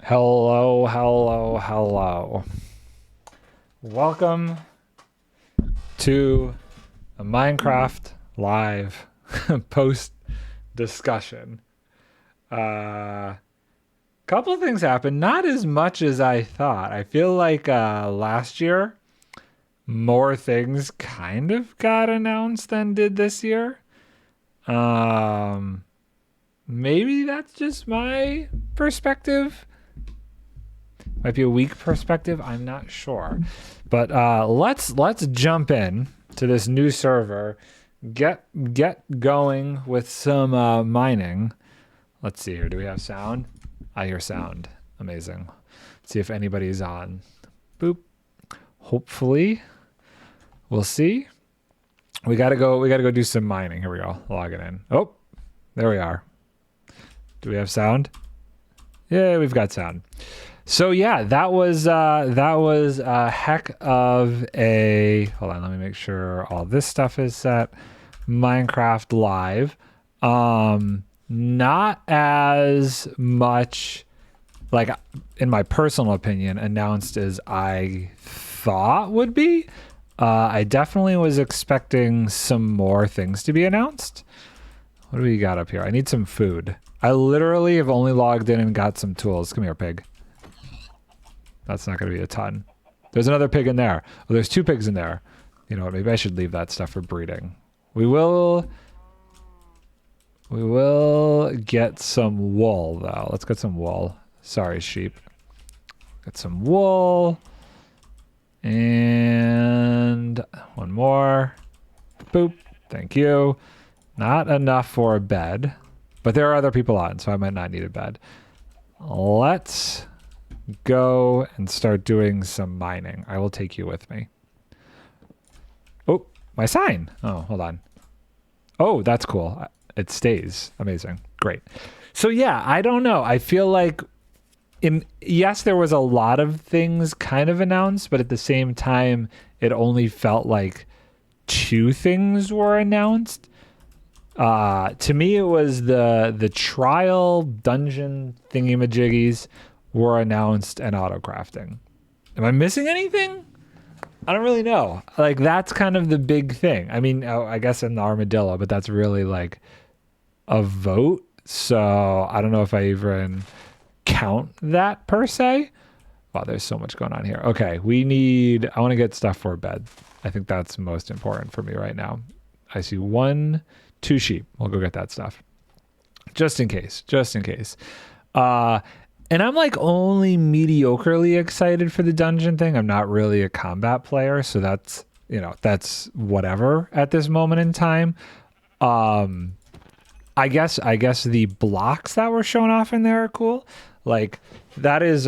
Hello, hello, hello. Welcome to a Minecraft live post discussion. Couple of things happened, not as much as I thought. I feel like last year more things kind of got announced than did this year. Maybe that's just my perspective. Might be a weak perspective. I'm not sure, but let's jump in to this new server. Get going with some mining. Let's see here. Do we have sound? I hear sound. Amazing. Let's see if anybody's on. Boop. Hopefully, we'll see. We gotta go do some mining. Here we go. Logging in. Oh, there we are. Do we have sound? Yeah, we've got sound. So yeah, that was a heck of a. Hold on, let me make sure all this stuff is set. Minecraft Live, not as much, like in my personal opinion, announced as I thought would be. I definitely was expecting some more things to be announced. What do we got up here? I need some food. I literally have only logged in and got some tools. Come here, pig. That's not going to be a ton. There's another pig in there. Oh, there's two pigs in there. You know what? Maybe I should leave that stuff for breeding. We will get some wool, though. Let's get some wool. Sorry, sheep. Get some wool. And one more. Boop. Thank you. Not enough for a bed. But there are other people on, so I might not need a bed. Let's go and start doing some mining. I will take you with me. Oh, my sign. Oh, hold on. Oh, that's cool. It stays. Amazing. Great. So yeah, I don't know. I feel like yes, there was a lot of things kind of announced, but at the same time, it only felt like two things were announced. To me, it was the trial dungeon thingy-majiggies were announced and auto crafting. Am I missing anything? I don't really know. Like, that's kind of the big thing. I mean, I guess in the armadillo, but that's really like a vote. So I don't know if I even count that per se. Wow, there's so much going on here. Okay, I want to get stuff for a bed. I think that's most important for me right now. I see 2 sheep. We'll go get that stuff. Just in case. And I'm like only mediocrely excited for the dungeon thing. I'm not really a combat player, so that's whatever at this moment in time. I guess the blocks that were shown off in there are cool. Like that is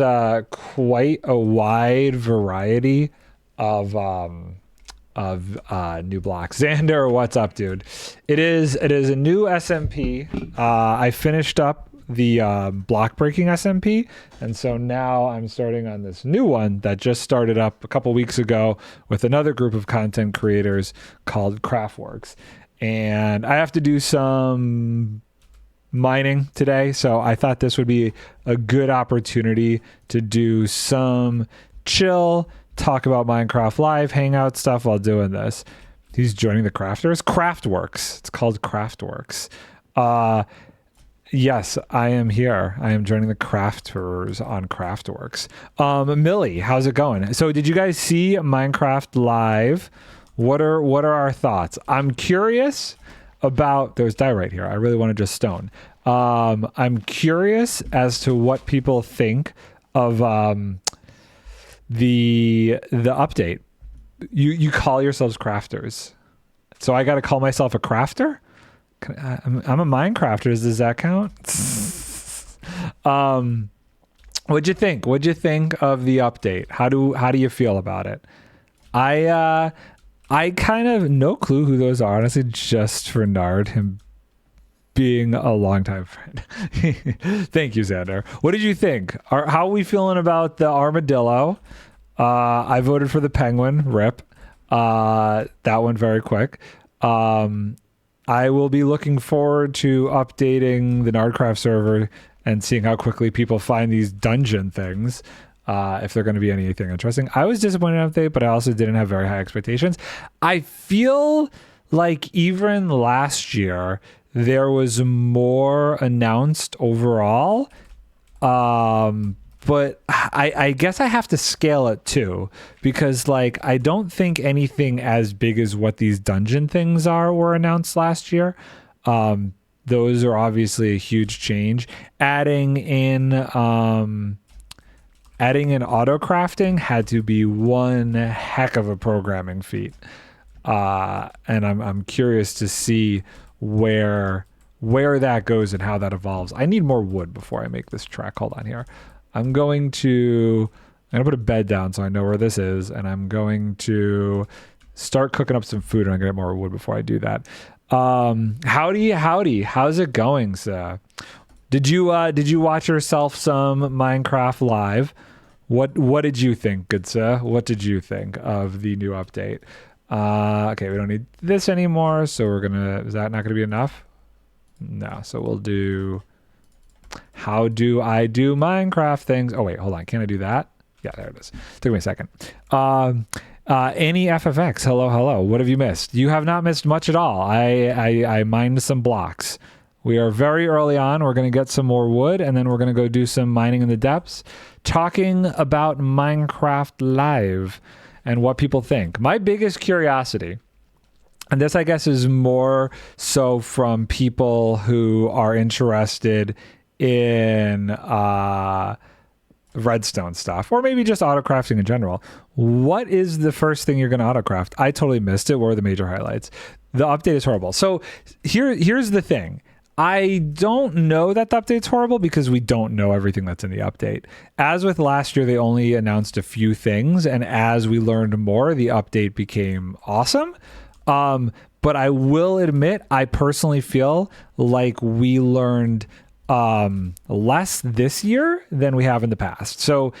quite a wide variety of new blocks. Xander, what's up, dude? It is a new SMP. I finished up the block breaking SMP, and so now I'm starting on this new one that just started up a couple weeks ago with another group of content creators called Craftworks, and I have to do some mining today, so I thought this would be a good opportunity to do some chill, talk about Minecraft Live, hangout stuff while doing this. He's joining the crafters. Craftworks. It's called Craftworks. Yes, I am here. I am joining the crafters on Craftworks. Millie, how's it going? So did you guys see Minecraft Live? What are our thoughts? I'm curious about, there's dye right here. I really want to just stone. I'm curious as to what people think of the update. You call yourselves crafters, so I got to call myself a crafter. I'm a Minecrafter. Does that count? What'd you think? What'd you think of the update? How do you feel about it? I kind of no clue who those are, honestly, just for Nard, him being a longtime friend. Thank you, Xander. What did you think? How are we feeling about the armadillo? I voted for the penguin. Rip. That went very quick. I will be looking forward to updating the Nardcraft server and seeing how quickly people find these dungeon things. If they're going to be anything interesting. I was disappointed in the update, but I also didn't have very high expectations. I feel like even last year, there was more announced overall. But I guess I have to scale it too, because like I don't think anything as big as what these dungeon things are were announced last year. Those are obviously a huge change. Adding in auto crafting had to be one heck of a programming feat. And I'm curious to see where that goes and how that evolves. I need more wood before I make this track. Hold on here. I'm gonna put a bed down so I know where this is, and I'm going to start cooking up some food, and I'm gonna get more wood before I do that. Howdy. How's it going, sir? Did you watch yourself some Minecraft live? What did you think, good sir? What did you think of the new update? Okay, we don't need this anymore, so is that not gonna be enough? No, so we'll do how do I do Minecraft things? Oh wait, hold on. Can I do that? Yeah, there it is. Took me a second. Any FFX, hello. What have you missed? You have not missed much at all. I mined some blocks. We are very early on. We're going to get some more wood, and then we're going to go do some mining in the depths, talking about Minecraft Live and what people think. My biggest curiosity, and this I guess is more so from people who are interested in redstone stuff, or maybe just autocrafting in general. What is the first thing you're going to autocraft? I totally missed it. What are the major highlights? The update is horrible. So here's the thing. I don't know that the update's horrible because we don't know everything that's in the update. As with last year, they only announced a few things, and as we learned more, the update became awesome. But I will admit, I personally feel like we learned less this year than we have in the past. So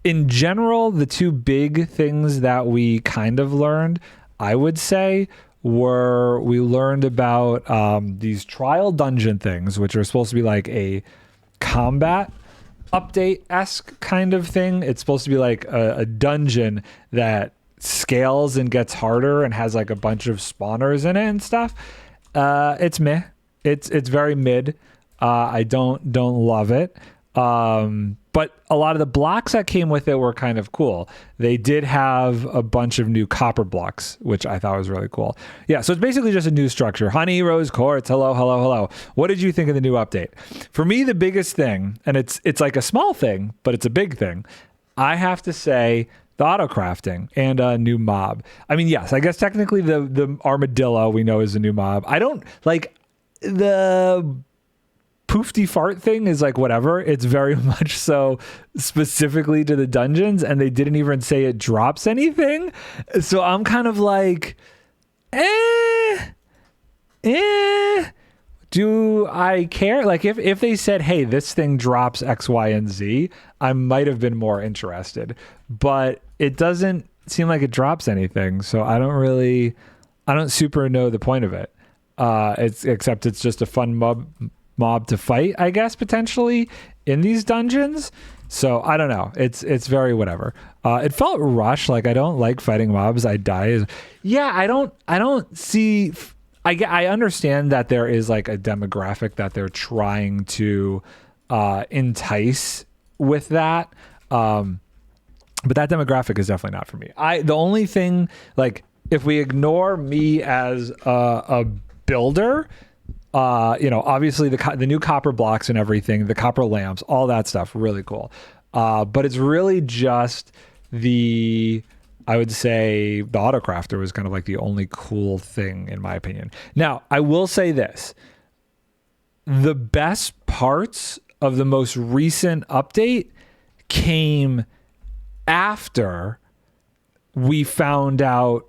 in general, the two big things that we kind of learned, I would say, were we learned about these trial dungeon things, which are supposed to be like a combat update-esque kind of thing. It's supposed to be like a dungeon that scales and gets harder and has like a bunch of spawners in it and stuff. It's meh. It's very mid. I don't love it. But a lot of the blocks that came with it were kind of cool. They did have a bunch of new copper blocks, which I thought was really cool. Yeah, so it's basically just a new structure. Honey Rose Quartz, hello. What did you think of the new update? For me, the biggest thing, and it's like a small thing, but it's a big thing, I have to say the auto crafting and a new mob. I mean, yes, I guess technically the armadillo we know is a new mob. I don't like the poofty fart thing is like whatever. It's very much so specifically to the dungeons, and they didn't even say it drops anything. So I'm kind of like, do I care? Like if they said, hey, this thing drops X, Y, and Z, I might have been more interested. But it doesn't seem like it drops anything. So I don't super know the point of it. Except it's just a fun mob to fight, I guess, potentially in these dungeons. So I don't know. It's very whatever. It felt rushed. Like I don't like fighting mobs. I die. Yeah, I don't see. I understand that there is like a demographic that they're trying to entice with that. But that demographic is definitely not for me. The only thing, like, if we ignore me as a builder, obviously the new copper blocks and everything, the copper lamps, all that stuff, really cool. But it's really just I would say the autocrafter was kind of like the only cool thing in my opinion. Now, I will say this. The best parts of the most recent update came after we found out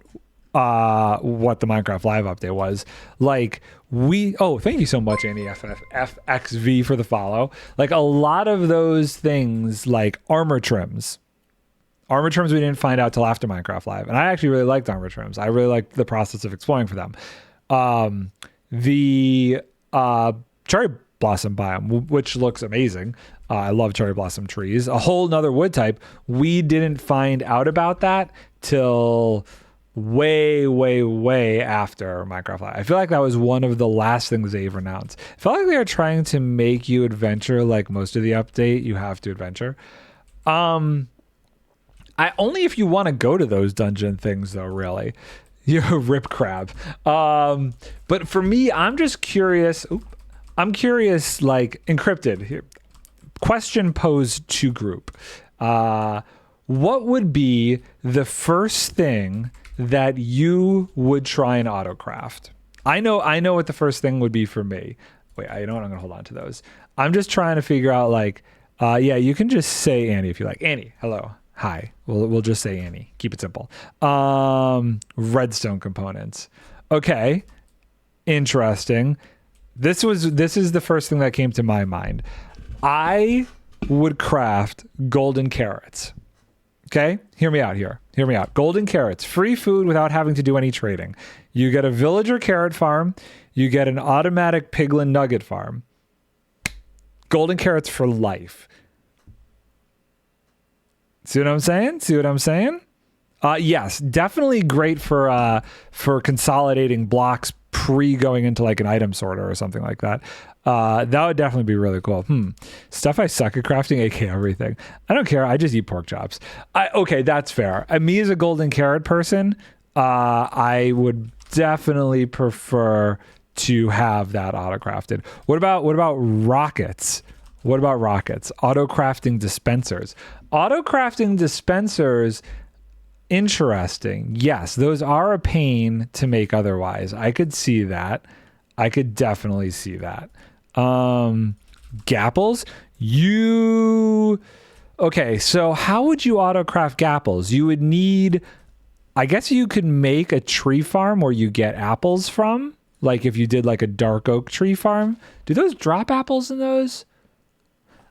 what the Minecraft Live update was. Like thank you so much, Annie FXV, for the follow. Like a lot of those things, like armor trims we didn't find out till after Minecraft Live, and I actually really liked armor trims. I really liked the process of exploring for them. The cherry blossom biome, which looks amazing. I love cherry blossom trees. A whole nother wood type. We didn't find out about that till way after Minecraft Live. I feel like that was one of the last things they ever announced. I felt like they were trying to make you adventure, like most of the update, you have to adventure. Only if you want to go to those dungeon things though, really. You're a rip crab. But for me, I'm just curious. I'm curious, like encrypted here. Question posed to group. What would be the first thing that you would try and autocraft? I know what the first thing would be for me. Wait, you know what? I'm gonna hold on to those. I'm just trying to figure out, like, yeah, you can just say Annie if you like. Annie, hello, hi. We'll just say Annie. Keep it simple. Redstone components. Okay, interesting. This is the first thing that came to my mind. I would craft golden carrots. Okay, hear me out here. Hear me out. Golden carrots, free food without having to do any trading. You get a villager carrot farm. You get an automatic piglin nugget farm. Golden carrots for life. See what I'm saying? See what I'm saying? Yes, definitely great for consolidating blocks pre going into like an item sorter or something like that. That would definitely be really cool. Stuff I suck at crafting, aka everything. I don't care. I just eat pork chops. Okay, that's fair. Me as a golden carrot person, I would definitely prefer to have that auto crafted. What about rockets? What about rockets? Auto crafting dispensers. Auto crafting dispensers. Interesting. Yes, those are a pain to make otherwise. I could see that. I could definitely see that. Gapples. Okay, so how would you auto craft gapples? You would need, I guess you could make a tree farm where you get apples from. Like if you did like a dark oak tree farm. Do those drop apples in those?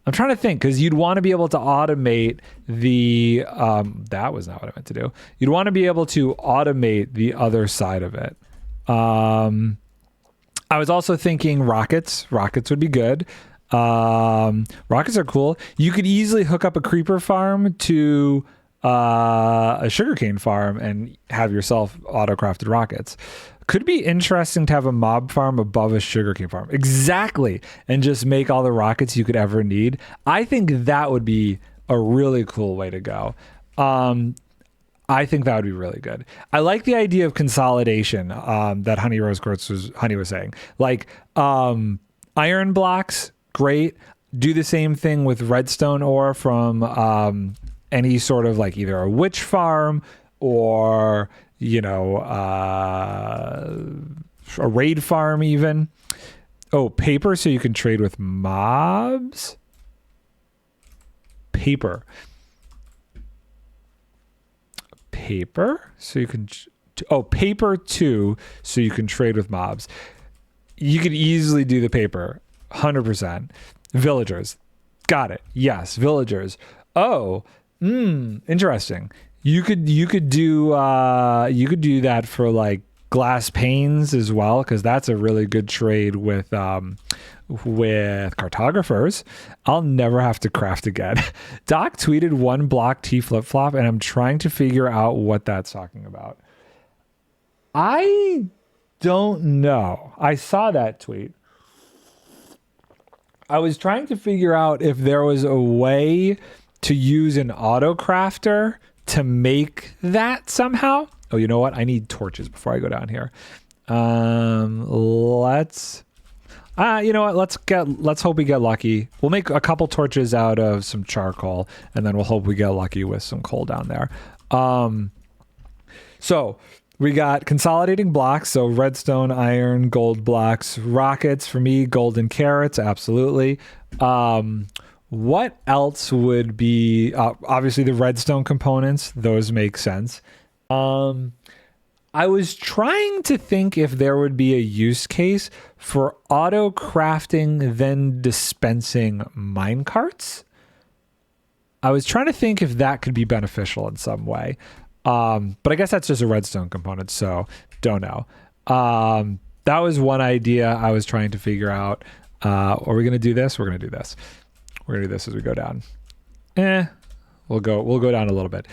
I'm trying to think, because you'd want to be able to automate the, that was not what I meant to do. You'd want to be able to automate the other side of it. I was also thinking rockets. Rockets would be good. Rockets are cool. You could easily hook up a creeper farm to a sugarcane farm and have yourself auto-crafted rockets. Could be interesting to have a mob farm above a sugarcane farm. Exactly. And just make all the rockets you could ever need. I think that would be a really cool way to go. I think that would be really good. I like the idea of consolidation that Honey was saying. Like iron blocks, great. Do the same thing with redstone ore from any sort of like either a witch farm or, you know, a raid farm even. Oh, paper so you can trade with mobs? Paper so you can paper too so you can trade with mobs. You could easily do the paper 100%. Villagers, got it. Yes, villagers. Interesting. You could do that for like glass panes as well, because that's a really good trade with cartographers. I'll never have to craft again. Doc tweeted 1 block T flip-flop, and I'm trying to figure out what that's talking about. I don't know. I saw that tweet. I was trying to figure out if there was a way to use an auto crafter to make that somehow. Oh, you know what? I need torches before I go down here. You know what? Let's hope we get lucky. We'll make a couple torches out of some charcoal, and then we'll hope we get lucky with some coal down there. So we got consolidating blocks. So redstone, iron, gold blocks, rockets for me, golden carrots. Absolutely. What else would be, obviously the redstone components, those make sense. I was trying to think if there would be a use case for auto crafting then dispensing minecarts. I was trying to think if that could be beneficial in some way. But I guess that's just a redstone component, so don't know. That was one idea I was trying to figure out. Are we gonna do this? We're gonna do this. We're gonna do this as we go down. We'll go down a little bit.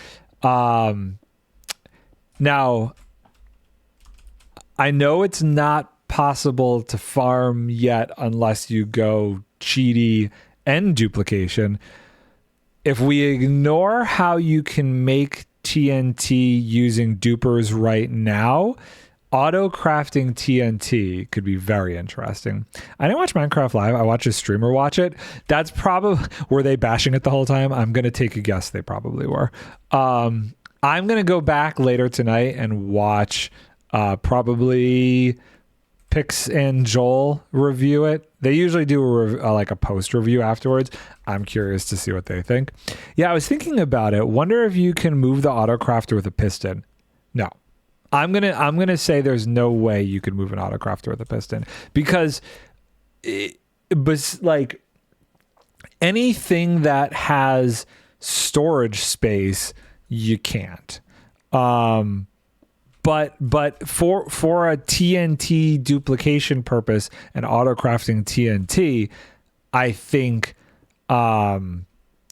Now, I know it's not possible to farm yet unless you go cheaty and duplication. If we ignore how you can make TNT using dupers right now, auto crafting TNT could be very interesting. I didn't watch Minecraft Live. I watched a streamer watch it. That's probably, were they bashing it the whole time? I'm going to take a guess. They probably were. I'm going to go back later tonight and watch probably Pix and Joel review it. They usually do like a post review afterwards. I'm curious to see what they think. Yeah, I was thinking about it. Wonder if you can move the autocrafter with a piston. No. I'm gonna say there's no way you could move an autocrafter with a piston, because but like anything that has storage space, you can't. But for a TNT duplication purpose and autocrafting TNT, I think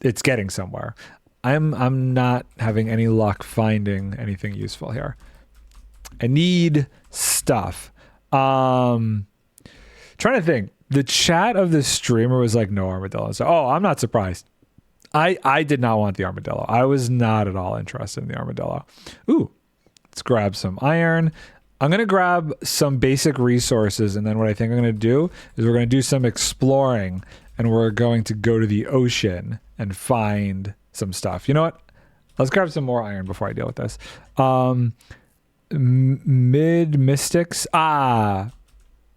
it's getting somewhere. I'm not having any luck finding anything useful here. I need stuff. Trying to think. The chat of the streamer was like, no armadillo. So, I'm not surprised. I did not want the armadillo. I was not at all interested in the armadillo. Ooh, let's grab some iron. I'm going to grab some basic resources, and then what I think I'm going to do is we're going to do some exploring, and we're going to go to the ocean and find some stuff. You know what? Let's grab some more iron before I deal with this. Mid Mystics.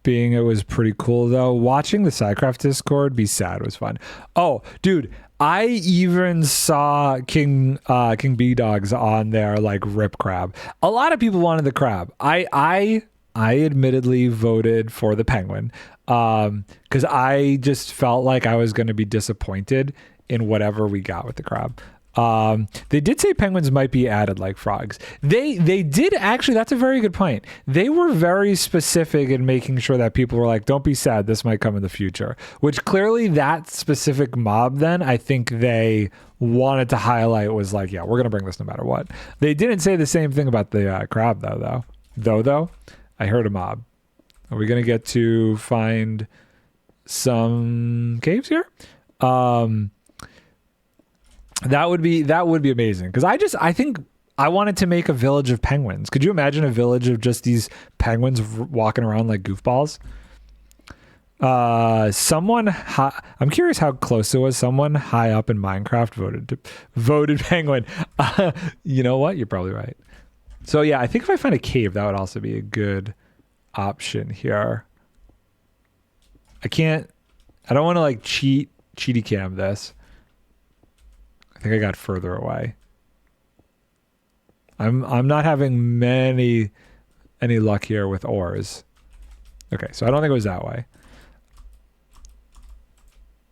Being it was pretty cool though. Watching the Psycraft Discord be sad was fun. Oh, dude, I even saw King B Dogs on there, like rip crab. A lot of people wanted the crab. I admittedly voted for the penguin because I just felt like I was going to be disappointed in whatever we got with the crab. They did say penguins might be added like frogs. They did actually. That's a very good point. They were very specific in making sure that people were like, don't be sad, this might come in the future, which clearly that specific mob then I think they wanted to highlight was like, yeah, we're gonna bring this no matter what. They didn't say the same thing about the crab though I heard a mob. Are we gonna get to find some caves here? That would be amazing, because I think I wanted to make a village of penguins. Could you imagine a village of just these penguins walking around like goofballs? I'm curious how close it was. Someone high up in Minecraft voted penguin. You know what? You're probably right. So yeah, I think if I find a cave, that would also be a good option here. I don't want to like cheaty cam this. I think I got further away. I'm not having any luck here with ores. Okay, so I don't think it was that way.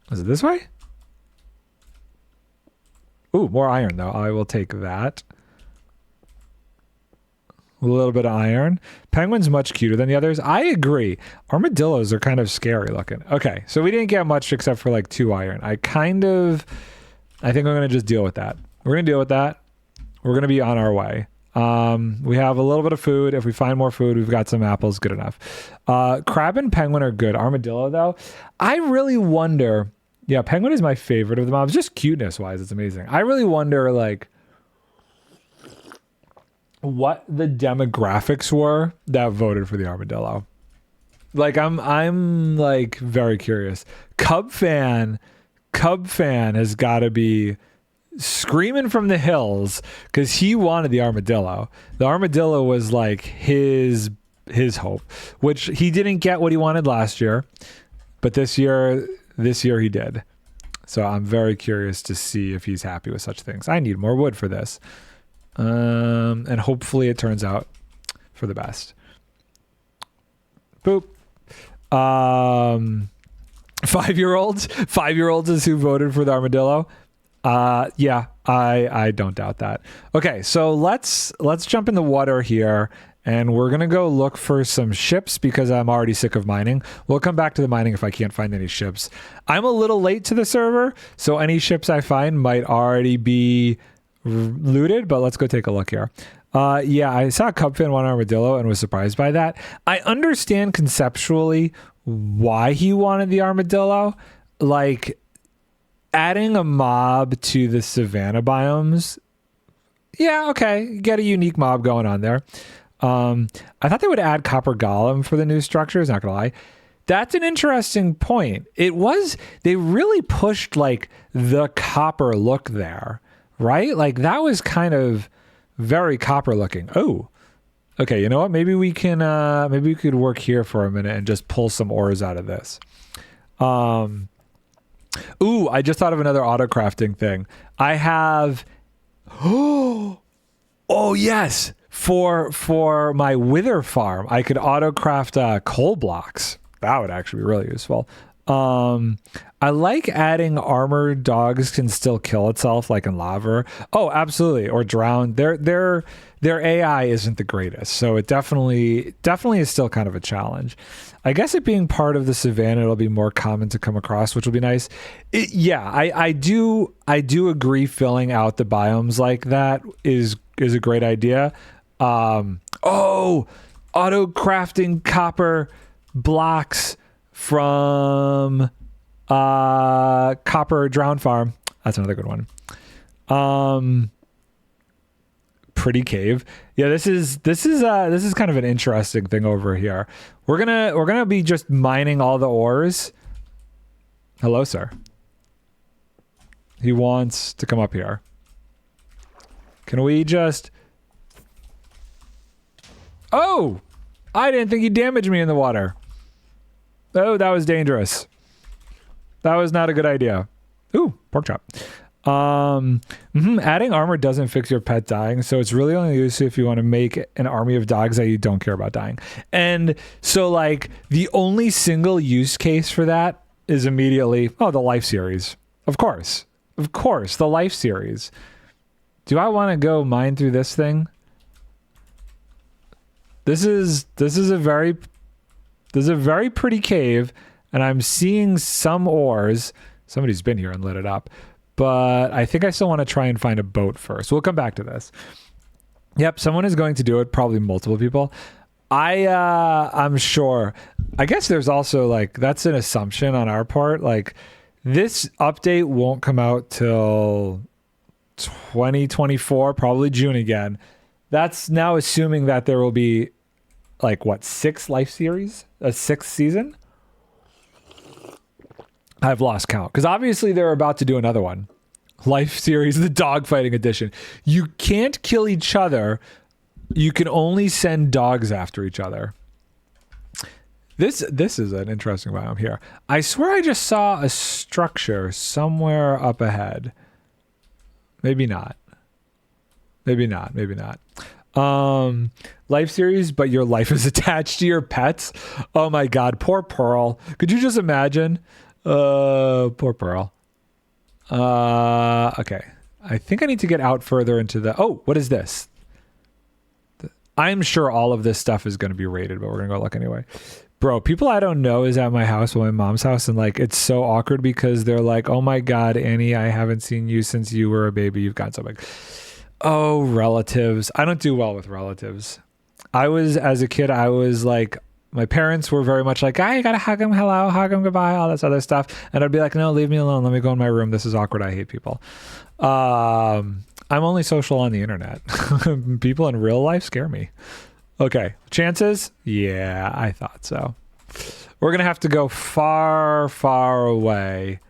Was it this way? Ooh, more iron though. I will take that. A little bit of iron. Penguin's much cuter than the others. I agree. Armadillos are kind of scary looking. Okay, so we didn't get much except for like 2 iron. I think I'm going to just deal with that. We're going to deal with that. We're going to be on our way. We have a little bit of food. If we find more food, we've got some apples. Good enough. Crab and penguin are good. Armadillo, though, I really wonder. Yeah, penguin is my favorite of the mobs. Just cuteness-wise, it's amazing. I really wonder, like, what the demographics were that voted for the armadillo. Like, I'm like very curious. Cub fan has got to be screaming from the hills because he wanted the armadillo. The armadillo was like his hope, which he didn't get what he wanted last year, but this year he did. So I'm very curious to see if he's happy with such things. I need more wood for this, and hopefully it turns out for the best. Boop. 5-year-olds is who voted for the armadillo. Yeah, I don't doubt that. Okay, so let's jump in the water here And we're going to go look for some ships because I'm already sick of mining. We'll come back to the mining if I can't find any ships. I'm a little late to the server, so any ships I find might already be looted, but let's go take a look here. Yeah, I saw a cubfin, one armadillo, and was surprised by that. I understand conceptually why he wanted the armadillo. Like, adding a mob to the savanna biomes, yeah, okay, get a unique mob going on there. I thought they would add copper golem for the new structures, not gonna lie. That's an interesting point. They really pushed like the copper look there, right? Like that was kind of very copper looking. Oh, okay. You know what? Maybe we could work here for a minute and just pull some ores out of this. Ooh, I just thought of another auto crafting thing. I have, oh yes. For my wither farm, I could auto craft coal blocks. That would actually be really useful. I like adding armor. Dogs can still kill itself, like in lava. Oh, absolutely, or drown. Their AI isn't the greatest, so it definitely is still kind of a challenge. I guess it being part of the savannah, it'll be more common to come across, which will be nice. I do agree. Filling out the biomes like that is a great idea. Auto crafting copper blocks from copper drown farm. That's another good one. Pretty cave. Yeah, this is kind of an interesting thing over here. We're gonna be just mining all the ores. Hello, sir. He wants to come up here. Can we just... Oh! I didn't think he damaged me in the water. Oh, that was dangerous. That was not a good idea. Ooh, pork chop. Adding armor doesn't fix your pet dying, so it's really only useful if you want to make an army of dogs that you don't care about dying. And so, like, the only single use case for that is immediately, the life series. Of course, the life series. Do I want to go mine through this thing? This is a very pretty cave, and I'm seeing some ores. Somebody's been here and lit it up, but I think I still want to try and find a boat first. We'll come back to this. Yep, someone is going to do it, probably multiple people. I'm sure. I guess there's also, like, that's an assumption on our part. Like, this update won't come out till 2024, probably June again. That's now assuming that there will be, like, what, 6 life series? A 6th season? I've lost count. Because obviously they're about to do another one. Life series, the dogfighting edition. You can't kill each other. You can only send dogs after each other. This is an interesting biome here. I swear I just saw a structure somewhere up ahead. Maybe not. Life series, but your life is attached to your pets. Oh my god, poor Pearl. Could you just imagine? Poor Pearl. Okay. I think I need to get out further into the... Oh, what is this? I'm sure all of this stuff is going to be rated, but we're going to go look anyway. Bro, people I don't know is at my house, my mom's house, and like it's so awkward because they're like, oh my god, Annie, I haven't seen you since you were a baby. You've got something. Oh, relatives. I don't do well with relatives. As a kid, I was like, my parents were very much like, you gotta hug them, hello, hug them, goodbye, all this other stuff. And I'd be like, no, leave me alone. Let me go in my room. This is awkward. I hate people. I'm only social on the internet. People in real life scare me. Okay, chances? Yeah, I thought so. We're going to have to go far, far away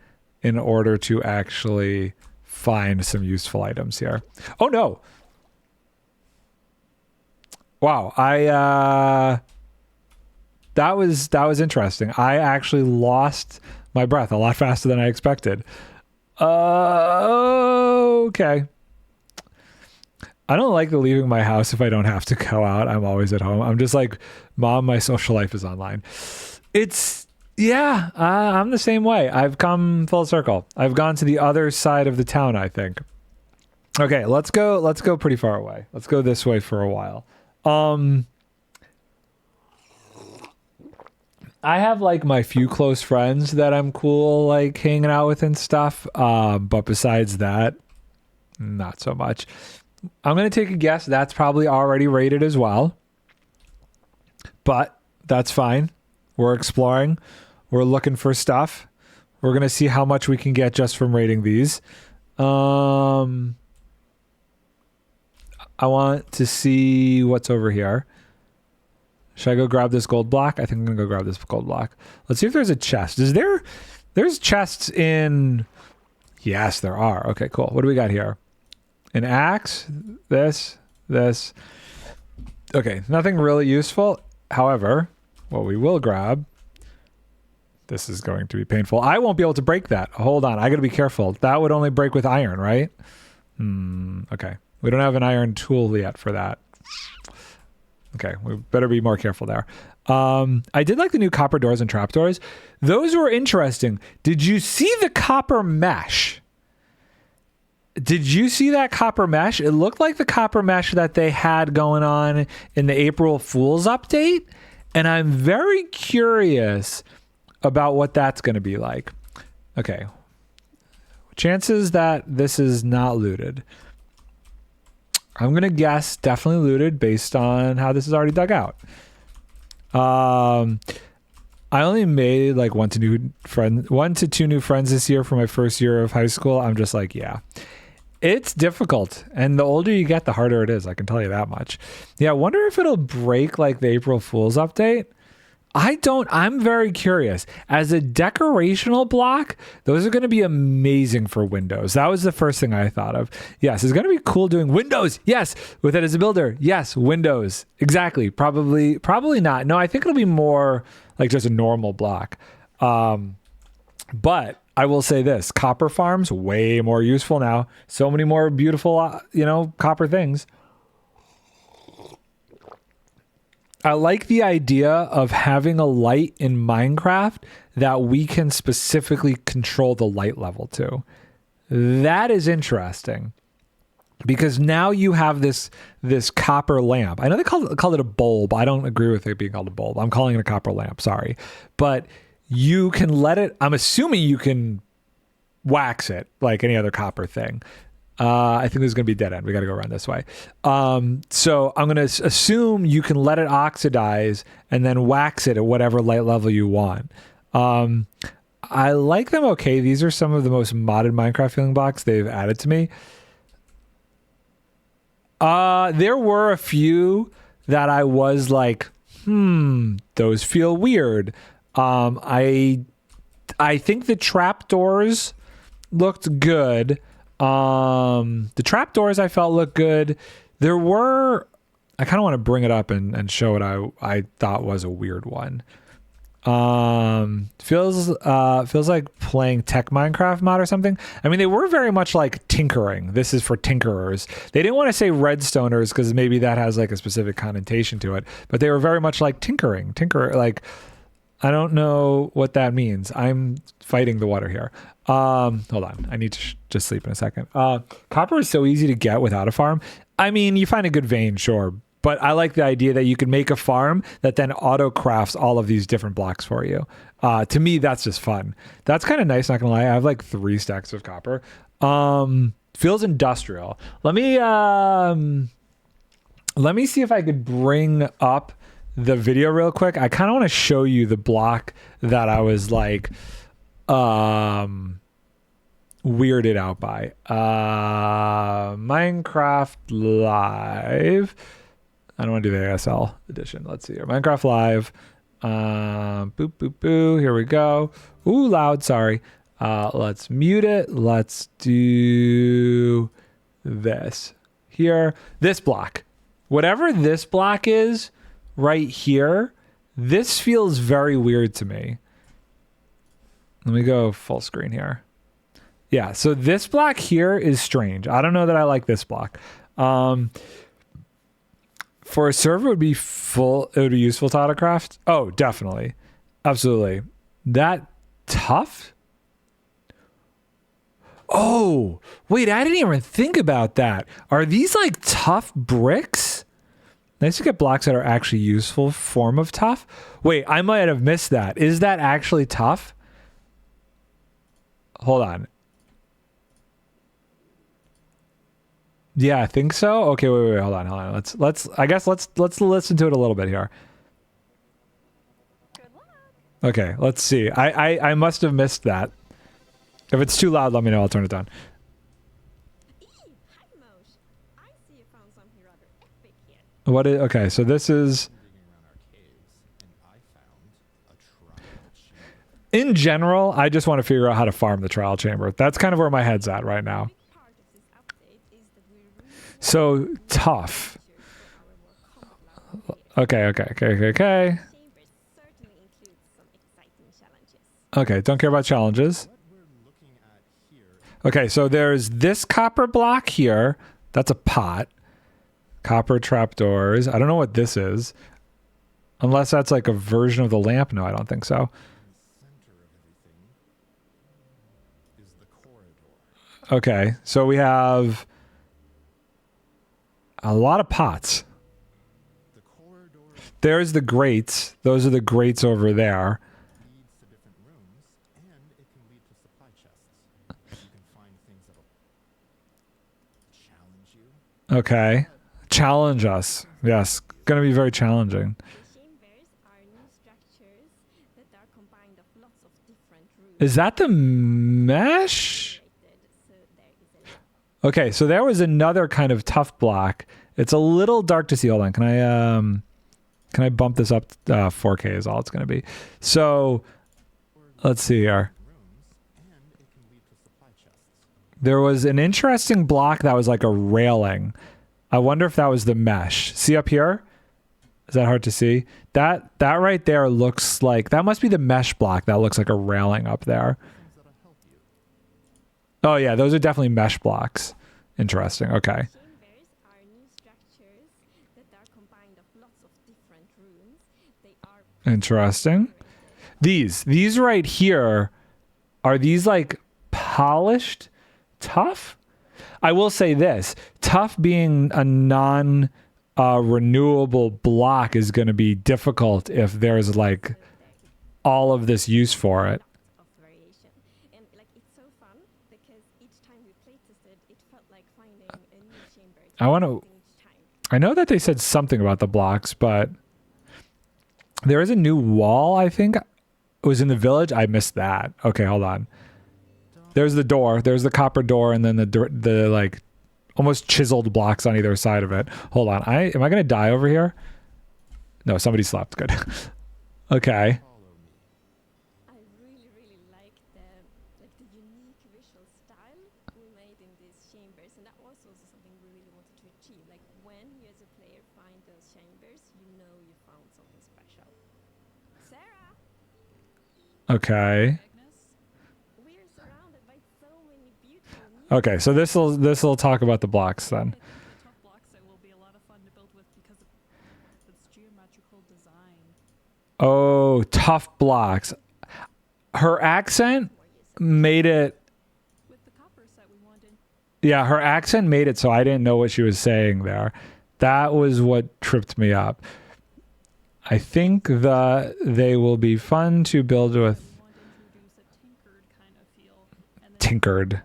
in order to actually find some useful items here. Oh, no. Wow, that was interesting. I actually lost my breath a lot faster than I expected. Okay. I don't like leaving my house if I don't have to go out. I'm always at home. I'm just like, Mom, my social life is online. I'm the same way. I've come full circle. I've gone to the other side of the town, I think. Okay, let's go pretty far away. Let's go this way for a while. I have like my few close friends that I'm cool like hanging out with and stuff. But besides that, not so much. I'm going to take a guess. That's probably already rated as well. But that's fine. We're exploring. We're looking for stuff. We're going to see how much we can get just from rating these. I want to see what's over here. Should I go grab this gold block? I think I'm going to go grab this gold block. Let's see if there's a chest. There's chests in... Yes, there are. Okay, cool. What do we got here? An axe. This. Okay, nothing really useful. However, what we will grab... This is going to be painful. I won't be able to break that. Hold on. I got to be careful. That would only break with iron, right? Okay. We don't have an iron tool yet for that. Okay. We better be more careful there. I did like the new copper doors and trapdoors. Those were interesting. Did you see the copper mesh? Did you see that copper mesh? It looked like the copper mesh that they had going on in the April Fool's update. And I'm very curious about what that's going to be like. Okay. Chances that this is not looted. I'm going to guess definitely looted based on how this is already dug out. I only made like one to two new friends this year for my first year of high school. I'm just like, yeah, it's difficult. And the older you get, the harder it is. I can tell you that much. Yeah. I wonder if it'll break like the April Fool's update. I'm very curious. As a decorational block, those are going to be amazing for windows. That was the first thing I thought of. Yes, it's going to be cool doing windows. Yes, with it as a builder. Yes, windows. Exactly. Probably not. No, I think it'll be more like just a normal block. But I will say this, copper farms, way more useful now. So many more beautiful, copper things. I like the idea of having a light in Minecraft that we can specifically control the light level to. That is interesting because now you have this copper lamp. I know they call it a bulb. I don't agree with it being called a bulb. I'm calling it a copper lamp. Sorry. But you can I'm assuming you can wax it like any other copper thing. I think this is going to be dead end. We got to go around this way. So I'm going to assume you can let it oxidize and then wax it at whatever light level you want. I like them. Okay. These are some of the most modded Minecraft feeling blocks they've added to me. There were a few that I was like, those feel weird. I think the trapdoors looked good. The trapdoors I felt looked good. I kind of want to bring it up and show what I thought was a weird one. Feels like playing Tech Minecraft mod or something. I mean, they were very much like tinkering. This is for tinkerers. They didn't want to say redstoners because maybe that has like a specific connotation to it, but they were very much like tinkering. Like, I don't know what that means. I'm fighting the water here. Hold on. I need to just sleep in a second. Copper is so easy to get without a farm. I mean, you find a good vein, sure. But I like the idea that you can make a farm that then auto crafts all of these different blocks for you. To me, that's just fun. That's kind of nice, not gonna lie. I have like 3 stacks of copper. Feels industrial. Let me see if I could bring up the video real quick. I kind of want to show you the block that I was like weirded out by. Minecraft Live. I don't want to do the ASL edition. Let's see here. Minecraft Live. Boop, boop, boo. Here we go. Ooh, loud. Sorry. Let's mute it. Let's do this here. This block. Whatever this block is right here, this feels very weird to me. Let me go full screen here. Yeah, so this block here is strange. I don't know that I like this block. For a server, it would be useful to autocraft. Oh, definitely. Absolutely. That tough? Oh, wait, I didn't even think about that. Are these like tough bricks? Nice to get blocks that are actually useful form of tough. Wait, I might have missed that. Is that actually tough? Hold on. Yeah, I think so. Okay, wait, hold on. Let's listen to it a little bit here. Okay, let's see. I must have missed that. If it's too loud, let me know. I'll turn it down. What is okay? So this is. In general, I just want to figure out how to farm the trial chamber. That's kind of where my head's at right now. So tough. Okay. Okay, don't care about challenges. Okay, so there's this copper block here. That's a pot. Copper trapdoors. I don't know what this is. Unless that's like a version of the lamp. No, I don't think so. Okay, so we have a lot of pots. There's the grates. Those are the grates over there. Okay. Challenge us. Yes. Going to be very challenging. Is that the mesh? Okay, so there was another kind of tough block. It's a little dark to see. Hold on. Can I bump this up? 4K is all it's going to be. So let's see here. There was an interesting block that was like a railing. I wonder if that was the mesh. See up here? Is that hard to see? That right there looks like, that must be the mesh block. That looks like a railing up there. Oh yeah, those are definitely mesh blocks. Interesting. Okay. Interesting. These right here, are these like polished tough? I will say this, tough being a non renewable block is going to be difficult if there's like all of this use for it. I know that they said something about the blocks, but there is a new wall, I think. It was in the village. I missed that. Okay, hold on. There's the door. There's the copper door, and then the like almost chiseled blocks on either side of it. Hold on. Am I going to die over here? No, somebody slept. Good. Okay. I really like the unique visual style we made in these chambers, and that was also something we really wanted to achieve. Like when you as a player find those chambers, you know you found something special. Sarah. Okay. Okay, so this will talk about the blocks then. Tough blocks that will be a lot of fun to build with because of its geometrical design. Oh, tough blocks. Her accent made it. With the copper set we wanted. Yeah, her accent made it so I didn't know what she was saying there. That was what tripped me up. I think that they will be fun to build with. Tinkered.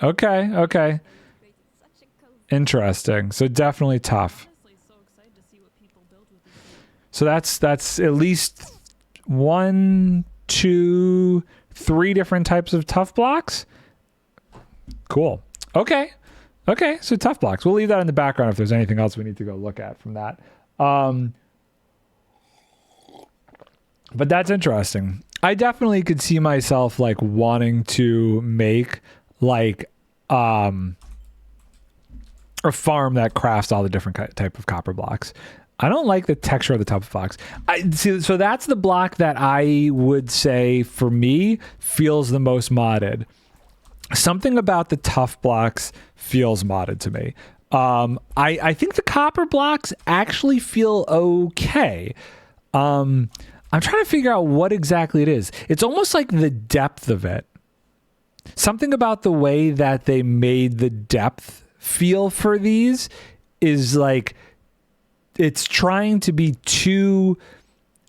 Okay. Interesting. So definitely tough. So that's at least 1, 2, 3 different types of tough blocks. Cool. Okay. So tough blocks. We'll leave that in the background if there's anything else we need to go look at from that. But that's interesting. I definitely could see myself like wanting to make like a farm that crafts all the different type of copper blocks. I don't like the texture of the tough blocks. So that's the block that I would say for me feels the most modded. Something about the tough blocks feels modded to me. I think the copper blocks actually feel okay. I'm trying to figure out what exactly it is. It's almost like the depth of it. Something about the way that they made the depth feel for these is like it's trying to be too,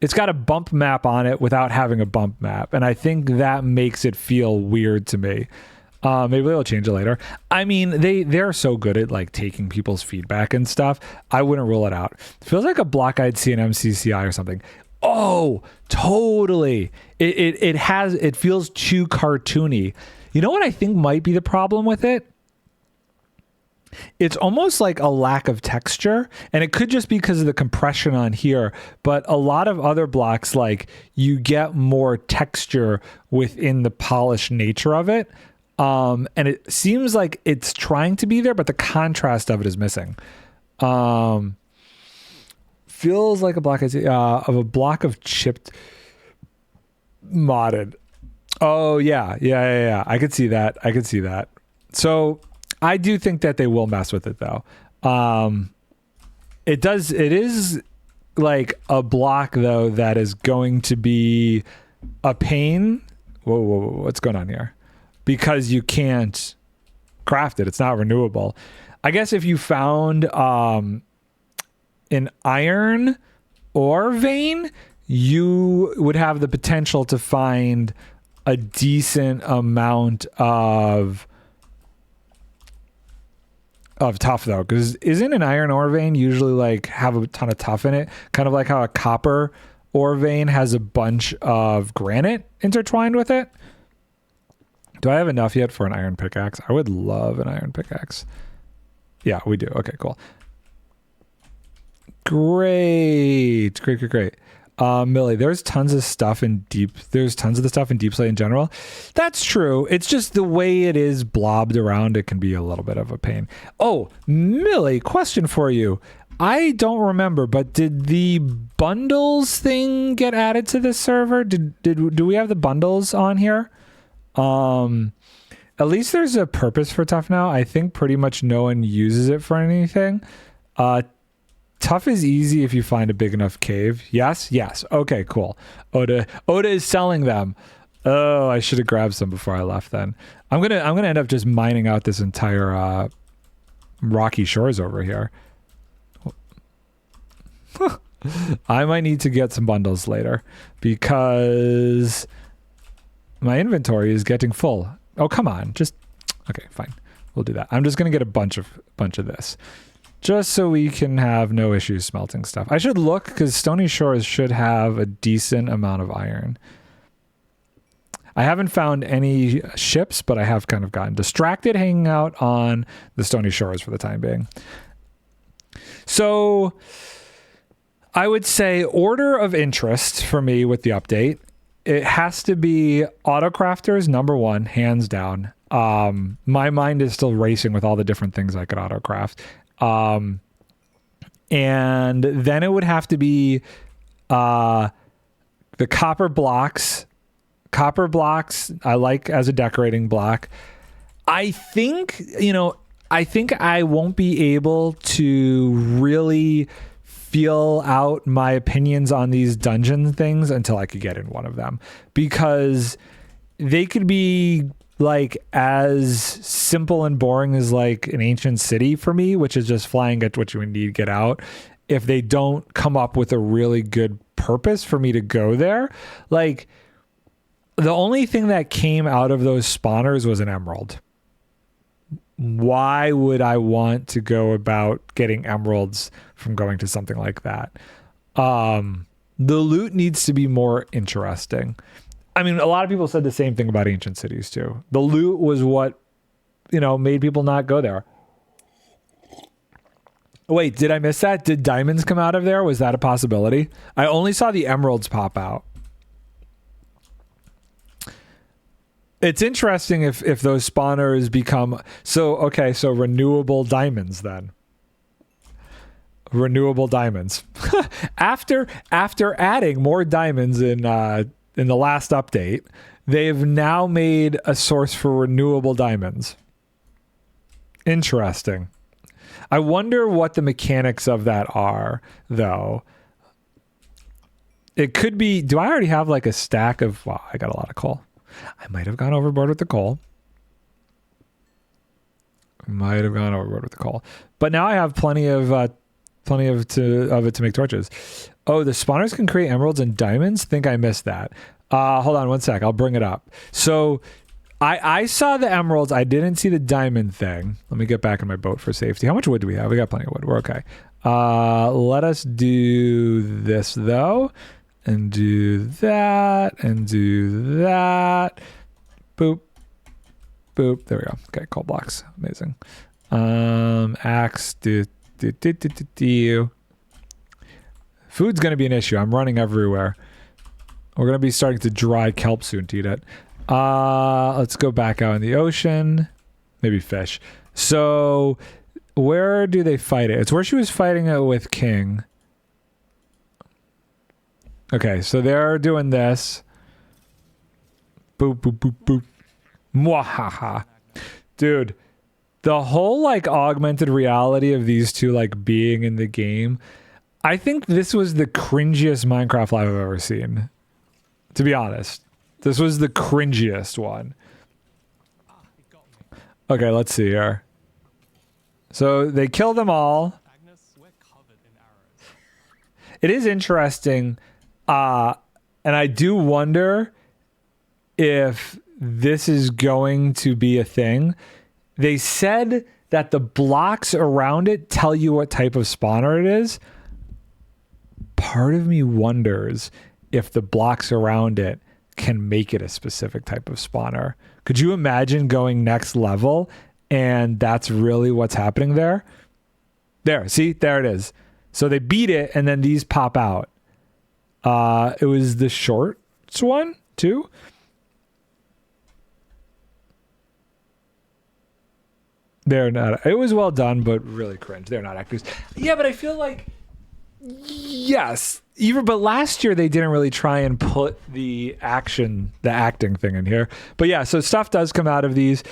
it's got a bump map on it without having a bump map, and I think that makes it feel weird to me. Maybe they'll change it later. I mean, they're so good at like taking people's feedback and stuff. I wouldn't rule it out. It feels like a block I'd see in MCCI or something. Oh, totally. It feels too cartoony. You know what I think might be the problem with it? It's almost like a lack of texture, and it could just be because of the compression on here, but a lot of other blocks, like, you get more texture within the polished nature of it. And it seems like it's trying to be there, but the contrast of it is missing. Feels like a block of a block of chipped modded. Oh yeah. I could see that. So I do think that they will mess with it though. It is like a block though that is going to be a pain. Whoa, what's going on here? Because you can't craft it. It's not renewable. I guess if you found an iron ore vein, you would have the potential to find a decent amount of tough though, because isn't an iron ore vein usually like have a ton of tough in it, kind of like how a copper ore vein has a bunch of granite intertwined with it? Do I have enough yet for an iron pickaxe? I would love an iron pickaxe. Yeah, we do. Okay, cool. Great. Millie, there's tons of the stuff in deep slate in general. That's true. It's just the way it is blobbed around, it can be a little bit of a pain. Oh, Millie, question for you. I don't remember, but did the bundles thing get added to this server? Do we have the bundles on here? At least there's a purpose for tough now. I think pretty much no one uses it for anything. Tough is easy if you find a big enough cave. Yes. Okay, cool. Oda is selling them. Oh, I should have grabbed some before I left then. I'm gonna end up just mining out this entire rocky shores over here. I might need to get some bundles later because my inventory is getting full. Oh, come on. Okay, fine. We'll do that. I'm just going to get a bunch of this just so we can have no issues smelting stuff. I should look because Stony Shores should have a decent amount of iron. I haven't found any ships, but I have kind of gotten distracted hanging out on the Stony Shores for the time being. So I would say order of interest for me with the update, it has to be autocrafters, number one, hands down. My mind is still racing with all the different things I could autocraft. And then it would have to be the copper blocks. Copper blocks, I like as a decorating block. I think I won't be able to really feel out my opinions on these dungeon things until I could get in one of them, because they could be like as simple and boring as like an ancient city for me, which is just flying at what you need to get out. If they don't come up with a really good purpose for me to go there, like the only thing that came out of those spawners was an emerald. Why would I want to go about getting emeralds from going to something like that? The loot needs to be more interesting. I mean, a lot of people said the same thing about ancient cities too. The loot was what, made people not go there. Wait, did I miss that? Did diamonds come out of there? Was that a possibility? I only saw the emeralds pop out. It's interesting if those spawners become so renewable diamonds then. Renewable diamonds. after adding more diamonds in the last update, they've now made a source for renewable diamonds. Interesting. I wonder what the mechanics of that are, though. It could be, do I already have like a stack of, wow, I got a lot of coal. I might have gone overboard with the coal. Might have gone overboard with the coal. But now I have plenty of it to make torches. Oh, the spawners can create emeralds and diamonds? Think I missed that. Hold on one sec. I'll bring it up. So I saw the emeralds. I didn't see the diamond thing. Let me get back in my boat for safety. How much wood do we have? We got plenty of wood. We're okay. Let us do this though. And do that. And do that. Boop. Boop. There we go. Okay, coal blocks. Amazing. Axe. Food's going to be an issue. I'm running everywhere. We're going to be starting to dry kelp soon to eat it. Let's go back out in the ocean. Maybe fish. So where do they fight it? It's where she was fighting it with King. Okay, so they're doing this. Boop, boop, boop, boop. Mwahaha. Dude, the whole like augmented reality of these two like being in the game, I think this was the cringiest Minecraft live I've ever seen. To be honest, this was the cringiest one. Okay, let's see here. So they kill them all. It is interesting, and I do wonder if this is going to be a thing. They said that the blocks around it tell you what type of spawner it is. Part of me wonders if the blocks around it can make it a specific type of spawner. Could you imagine going next level and that's really what's happening there? There, see, there it is. So they beat it and then these pop out. It was the shorts one too. They're not. It was well done, but really cringe. They're not actors. Yeah, but I feel like yes. But last year they didn't really try and put the acting thing in here. But yeah, so stuff does come out of these.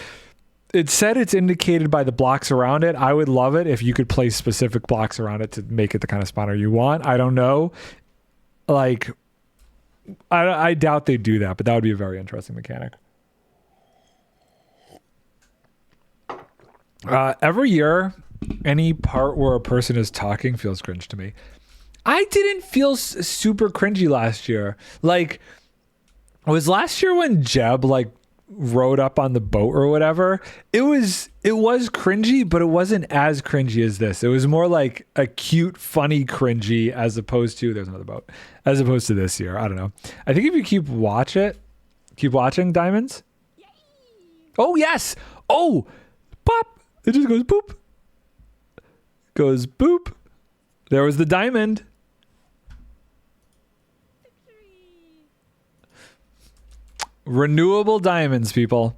It said it's indicated by the blocks around it. I would love it if you could place specific blocks around it to make it the kind of spawner you want. I don't know. Like, I doubt they do that, but that would be a very interesting mechanic. Every year, any part where a person is talking feels cringe to me. I didn't feel super cringy last year. Like, was last year when Jeb like rode up on the boat or whatever? It was cringy, but it wasn't as cringy as this. It was more like a cute, funny cringy as opposed to there's another boat. As opposed to this year. I don't know. I think if you keep watching Diamonds. Yay! Oh yes! Oh! Pop! It just goes boop. Goes boop. There was the diamond. Victory. Renewable diamonds, people.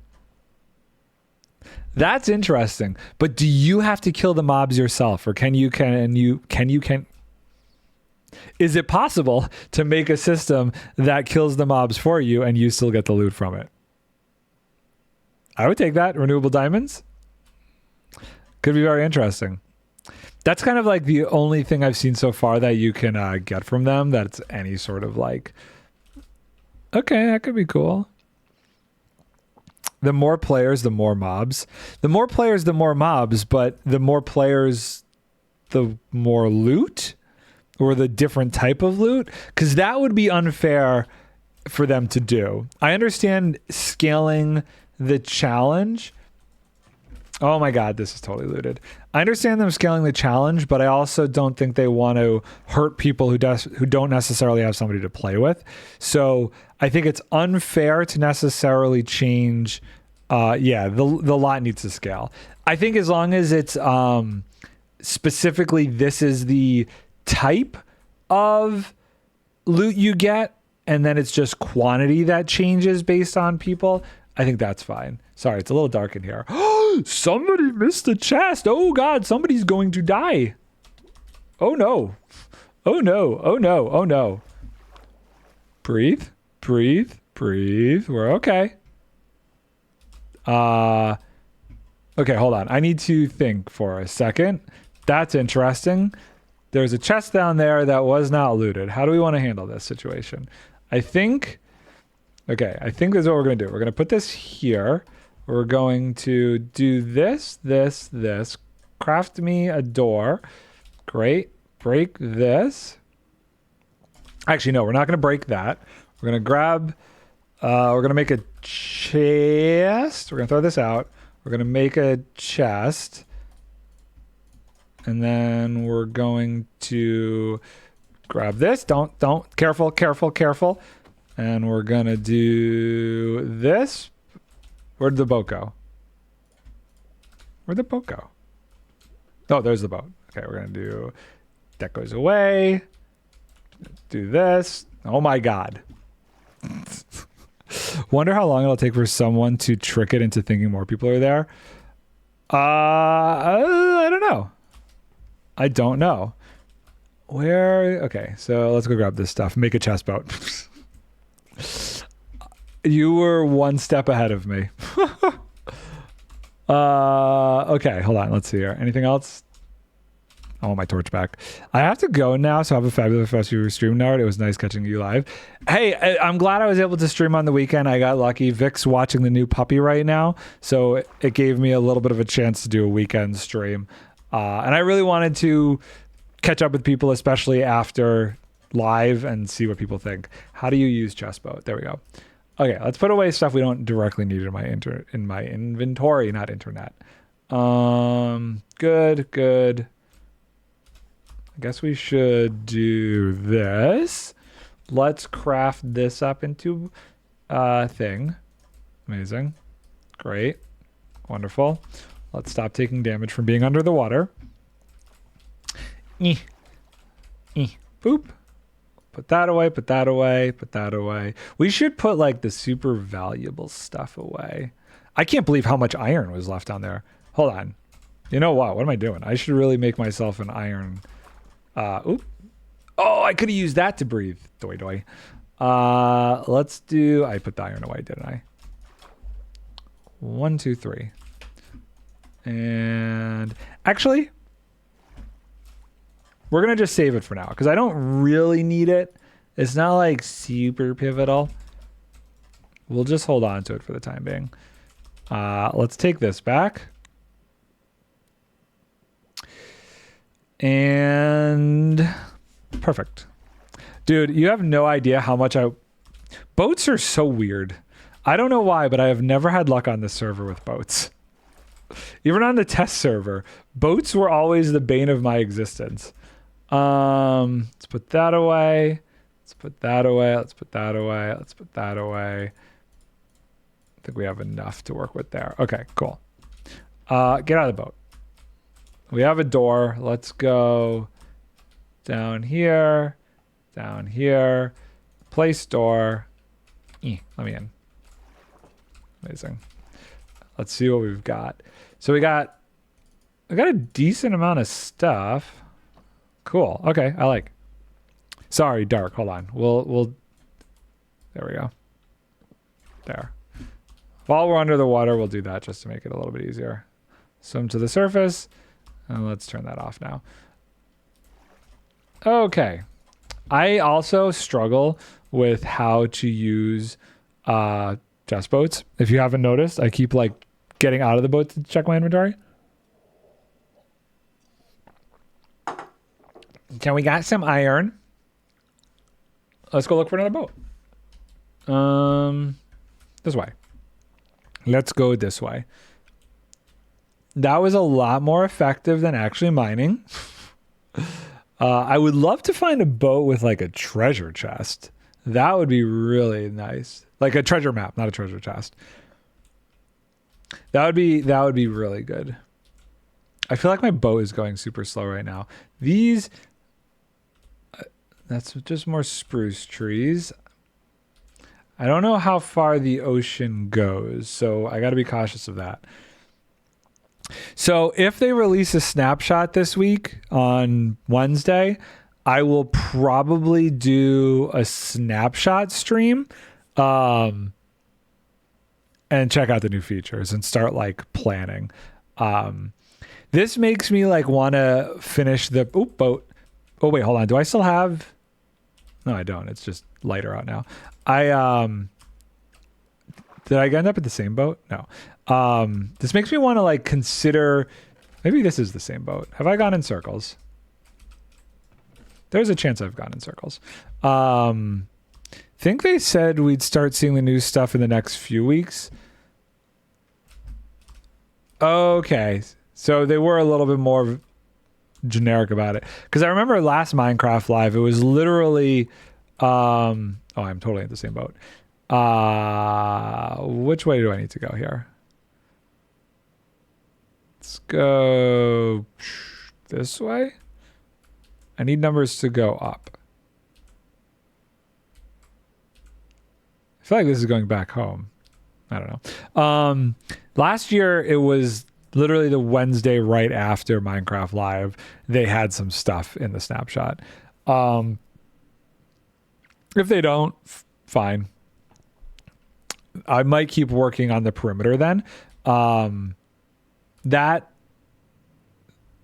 That's interesting. But do you have to kill the mobs yourself, or can you? Is it possible to make a system that kills the mobs for you and you still get the loot from it? I would take that. Renewable diamonds. Could be very interesting. That's kind of like the only thing I've seen so far that you can get from them. That's any sort of like, okay, that could be cool. The more players, the more mobs. The more players, the more mobs, but the more players, the more loot or the different type of loot. Because that would be unfair for them to do. I understand scaling the challenge. Oh my God, this is totally looted. I understand them scaling the challenge, but I also don't think they want to hurt people who don't necessarily have somebody to play with. So I think it's unfair to necessarily change. The lot needs to scale. I think as long as it's specifically this is the type of loot you get, and then it's just quantity that changes based on people, I think that's fine. Sorry, it's a little dark in here. Somebody missed the chest. Oh God, somebody's going to die. Oh no. Oh no. Oh no. Oh no. Breathe. Breathe. Breathe. We're okay. Okay, hold on. I need to think for a second. That's interesting. There's a chest down there that was not looted. How do we want to handle this situation? I think this is what we're going to do. We're going to put this here. We're going to do this, this, this. Craft me a door. Great. Break this. Actually, no, we're not going to break that. We're going to grab, we're going to make a chest. We're going to throw this out. We're going to make a chest. And then we're going to grab this. Don't, careful. And we're going to do this. Where'd the boat go? Where'd the boat go? Oh, there's the boat. Okay, we're going to do, that goes away. Do this. Oh my God. Wonder how long it'll take for someone to trick it into thinking more people are there. I don't know. I don't know. Where? Okay, so let's go grab this stuff. Make a chest boat. You were one step ahead of me. Okay, hold on. Let's see here. Anything else? I want my torch back. I have to go now, so have a fabulous rest of your stream, Nard. It was nice catching you live. Hey, I'm glad I was able to stream on the weekend. I got lucky. Vic's watching the new puppy right now, so it gave me a little bit of a chance to do a weekend stream. And I really wanted to catch up with people, especially after live, and see what people think. How do you use chestboat? There we go. Okay, let's put away stuff we don't directly need in my inventory, not internet. Good. I guess we should do this. Let's craft this up into a thing. Amazing. Great. Wonderful. Let's stop taking damage from being under the water. Boop. Put that away. We should put like the super valuable stuff away. I can't believe how much iron was left on there. Hold on. You know what? What am I doing? I should really make myself an iron. Oop. Oh, I could have used that to breathe. Doi. Let's do, I put the iron away, didn't I? 1, 2, 3. And actually, we're going to just save it for now because I don't really need it. It's not like super pivotal. We'll just hold on to it for the time being. Let's take this back. And perfect. Dude, you have no idea how much boats are so weird. I don't know why, but I have never had luck on this server with boats. Even on the test server, boats were always the bane of my existence. Let's put that away. Let's put that away. Let's put that away. Let's put that away. I think we have enough to work with there. Okay, cool. Get out of the boat. We have a door. Let's go down here, place door. Let me in. Amazing. Let's see what we've got. So we got a decent amount of stuff. Cool. Okay, I like. Sorry, dark. Hold on. We'll. There we go. There. While we're under the water, we'll do that just to make it a little bit easier. Swim to the surface. And let's turn that off now. Okay. I also struggle with how to use chest boats. If you haven't noticed, I keep like getting out of the boat to check my inventory. So we got some iron. Let's go look for another boat. This way. Let's go this way. That was a lot more effective than actually mining. I would love to find a boat with like a treasure chest. That would be really nice. Like a treasure map, not a treasure chest. That would be really good. I feel like my boat is going super slow right now. These, that's just more spruce trees. I don't know how far the ocean goes, so I got to be cautious of that. So if they release a snapshot this week on Wednesday, I will probably do a snapshot stream and check out the new features and start like planning. This makes me like want to finish the boat. Oh wait, hold on. Do I still have? No, I don't. It's just lighter out now. Did I end up at the same boat? No. This makes me want to like consider, maybe this is the same boat. Have I gone in circles? There's a chance I've gone in circles. Think they said we'd start seeing the new stuff in the next few weeks. Okay. So they were a little bit more generic about it. Because I remember last Minecraft Live, it was literally... oh, I'm totally at the same boat. Which way do I need to go here? Let's go this way. I need numbers to go up. I feel like this is going back home. I don't know. Last year, it was literally the Wednesday right after Minecraft Live. They had some stuff in the snapshot. If they don't, fine. I might keep working on the perimeter then. That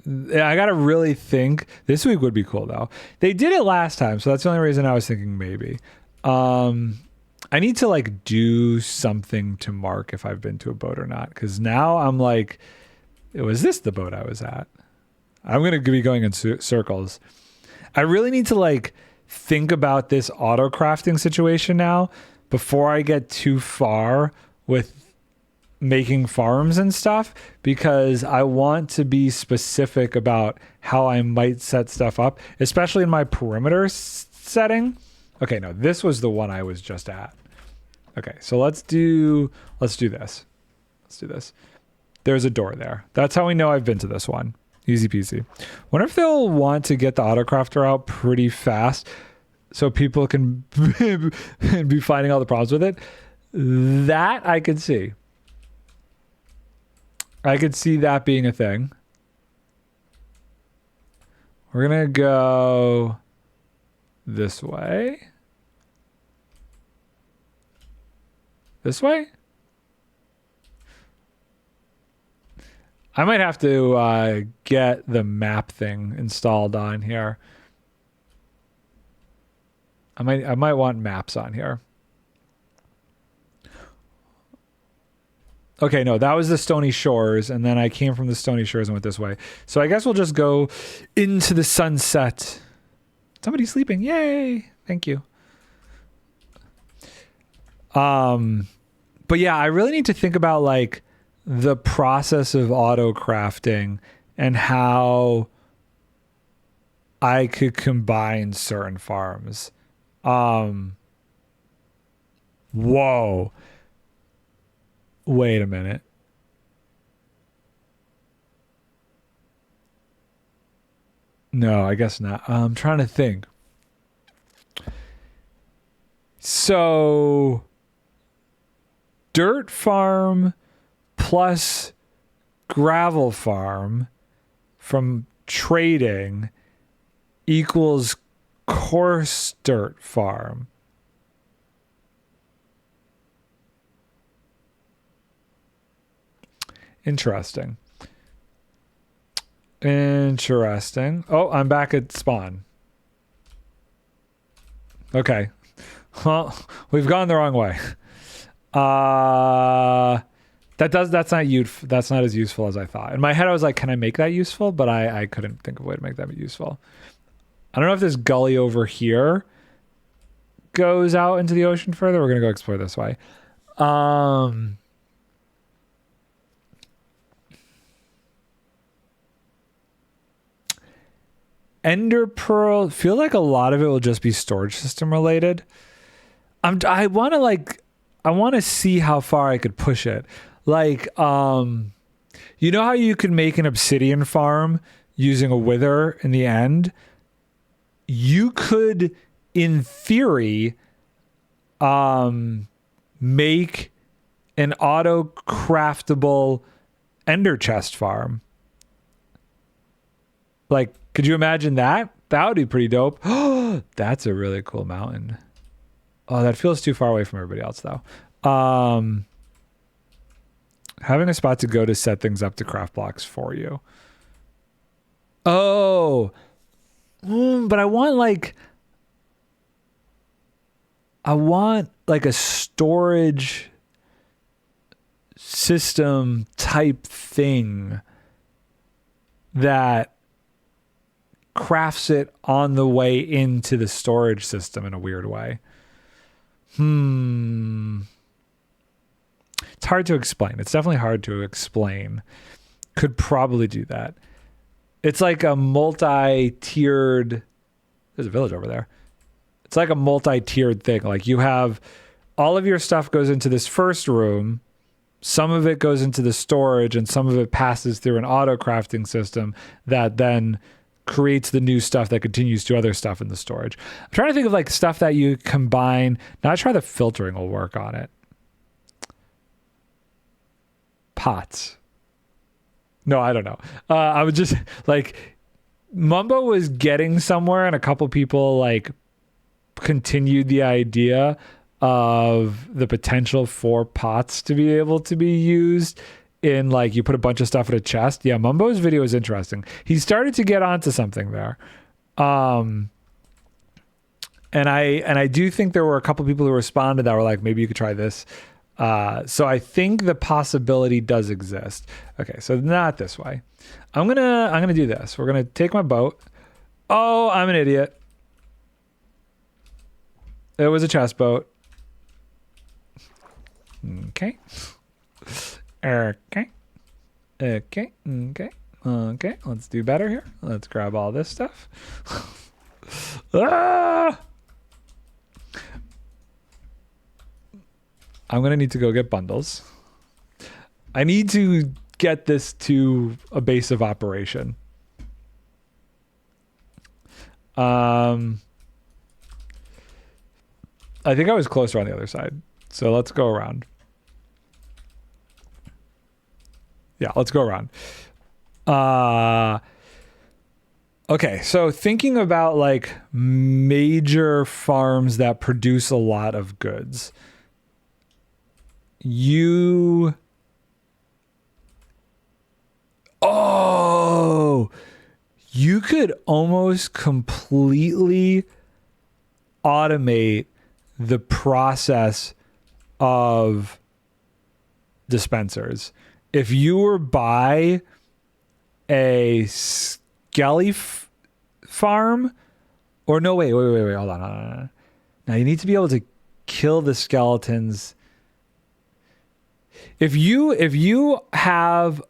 I gotta really think. This week would be cool though. They did it last time, so that's the only reason I was thinking maybe. I need to like do something to mark if I've been to a boat or not, because now I'm like, was this the boat I was at? I'm gonna be going in circles. I really need to like think about this auto crafting situation now before I get too far with making farms and stuff, because I want to be specific about how I might set stuff up, especially in my perimeter setting. Okay, no, this was the one I was just at. Okay, so let's do this. Let's do this. There's a door there. That's how we know I've been to this one. Easy peasy. Wonder if they'll want to get the autocrafter out pretty fast so people can be finding all the problems with it. That I could see. I could see that being a thing. We're gonna go this way. This way? I might have to get the map thing installed on here. I might want maps on here. Okay, no, that was the Stony Shores, and then I came from the Stony Shores and went this way. So I guess we'll just go into the sunset. Somebody's sleeping. Yay! Thank you. But yeah, I really need to think about like the process of auto crafting and how I could combine certain farms. Whoa. Wait a minute. No, I guess not. I'm trying to think. So, dirt farm plus gravel farm from trading equals coarse dirt farm. Interesting. Oh, I'm back at spawn. Okay. Well, we've gone the wrong way. That's not as useful as I thought. In my head I was like, can I make that useful? But I couldn't think of a way to make that useful. I don't know if this gully over here goes out into the ocean further. We're gonna go explore this way. Ender Pearl, feel like a lot of it will just be storage system related. I want to see how far I could push it. Like, you know how you can make an obsidian farm using a wither in the end? You could, in theory, make an auto craftable ender chest farm. Like, could you imagine that? That would be pretty dope. That's a really cool mountain. Oh, that feels too far away from everybody else, though. Having a spot to go to set things up to craft blocks for you. Oh. But I want like a storage system type thing that crafts it on the way into the storage system in a weird way. It's hard to explain. It's definitely hard to explain. Could probably do that. It's like a multi-tiered... There's a village over there. It's like a multi-tiered thing. Like you have all of your stuff goes into this first room. Some of it goes into the storage and some of it passes through an auto crafting system that then creates the new stuff that continues to other stuff in the storage. I'm trying to think of like stuff that you combine. Now I try the filtering will work on it. Pots. No, I don't know. I was just like, Mumbo was getting somewhere and a couple people like continued the idea of the potential for pots to be able to be used in like you put a bunch of stuff in a chest. Yeah, Mumbo's video is interesting. He started to get onto something there. And I do think there were a couple people who responded that were like, maybe you could try this. So I think the possibility does exist. Okay, so not this way. I'm gonna do this. We're gonna take my boat. Oh, I'm an idiot. It was a chest boat. Okay. Okay. Let's do better here. Let's grab all this stuff. Ah! I'm going to need to go get bundles. I need to get this to a base of operation. I think I was closer on the other side. So let's go around. Yeah, let's go around. Okay, so thinking about like major farms that produce a lot of goods. You could almost completely automate the process of dispensers. If you were by a skelly farm, or no, wait, hold on. Now you need to be able to kill the skeletons. If you have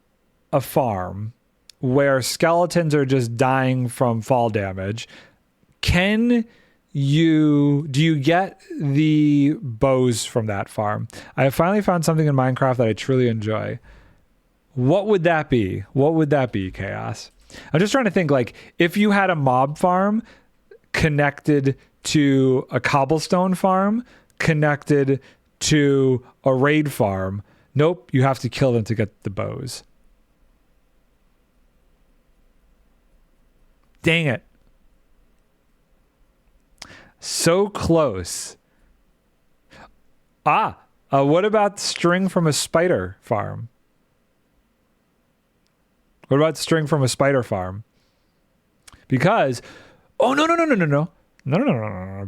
a farm where skeletons are just dying from fall damage, do you get the bows from that farm? I have finally found something in Minecraft that I truly enjoy. What would that be? What would that be, Chaos? I'm just trying to think, like, if you had a mob farm connected to a cobblestone farm, connected to a raid farm. Nope, you have to kill them to get the bows. Dang it. So close. What about string from a spider farm? What about string from a spider farm? Because, no.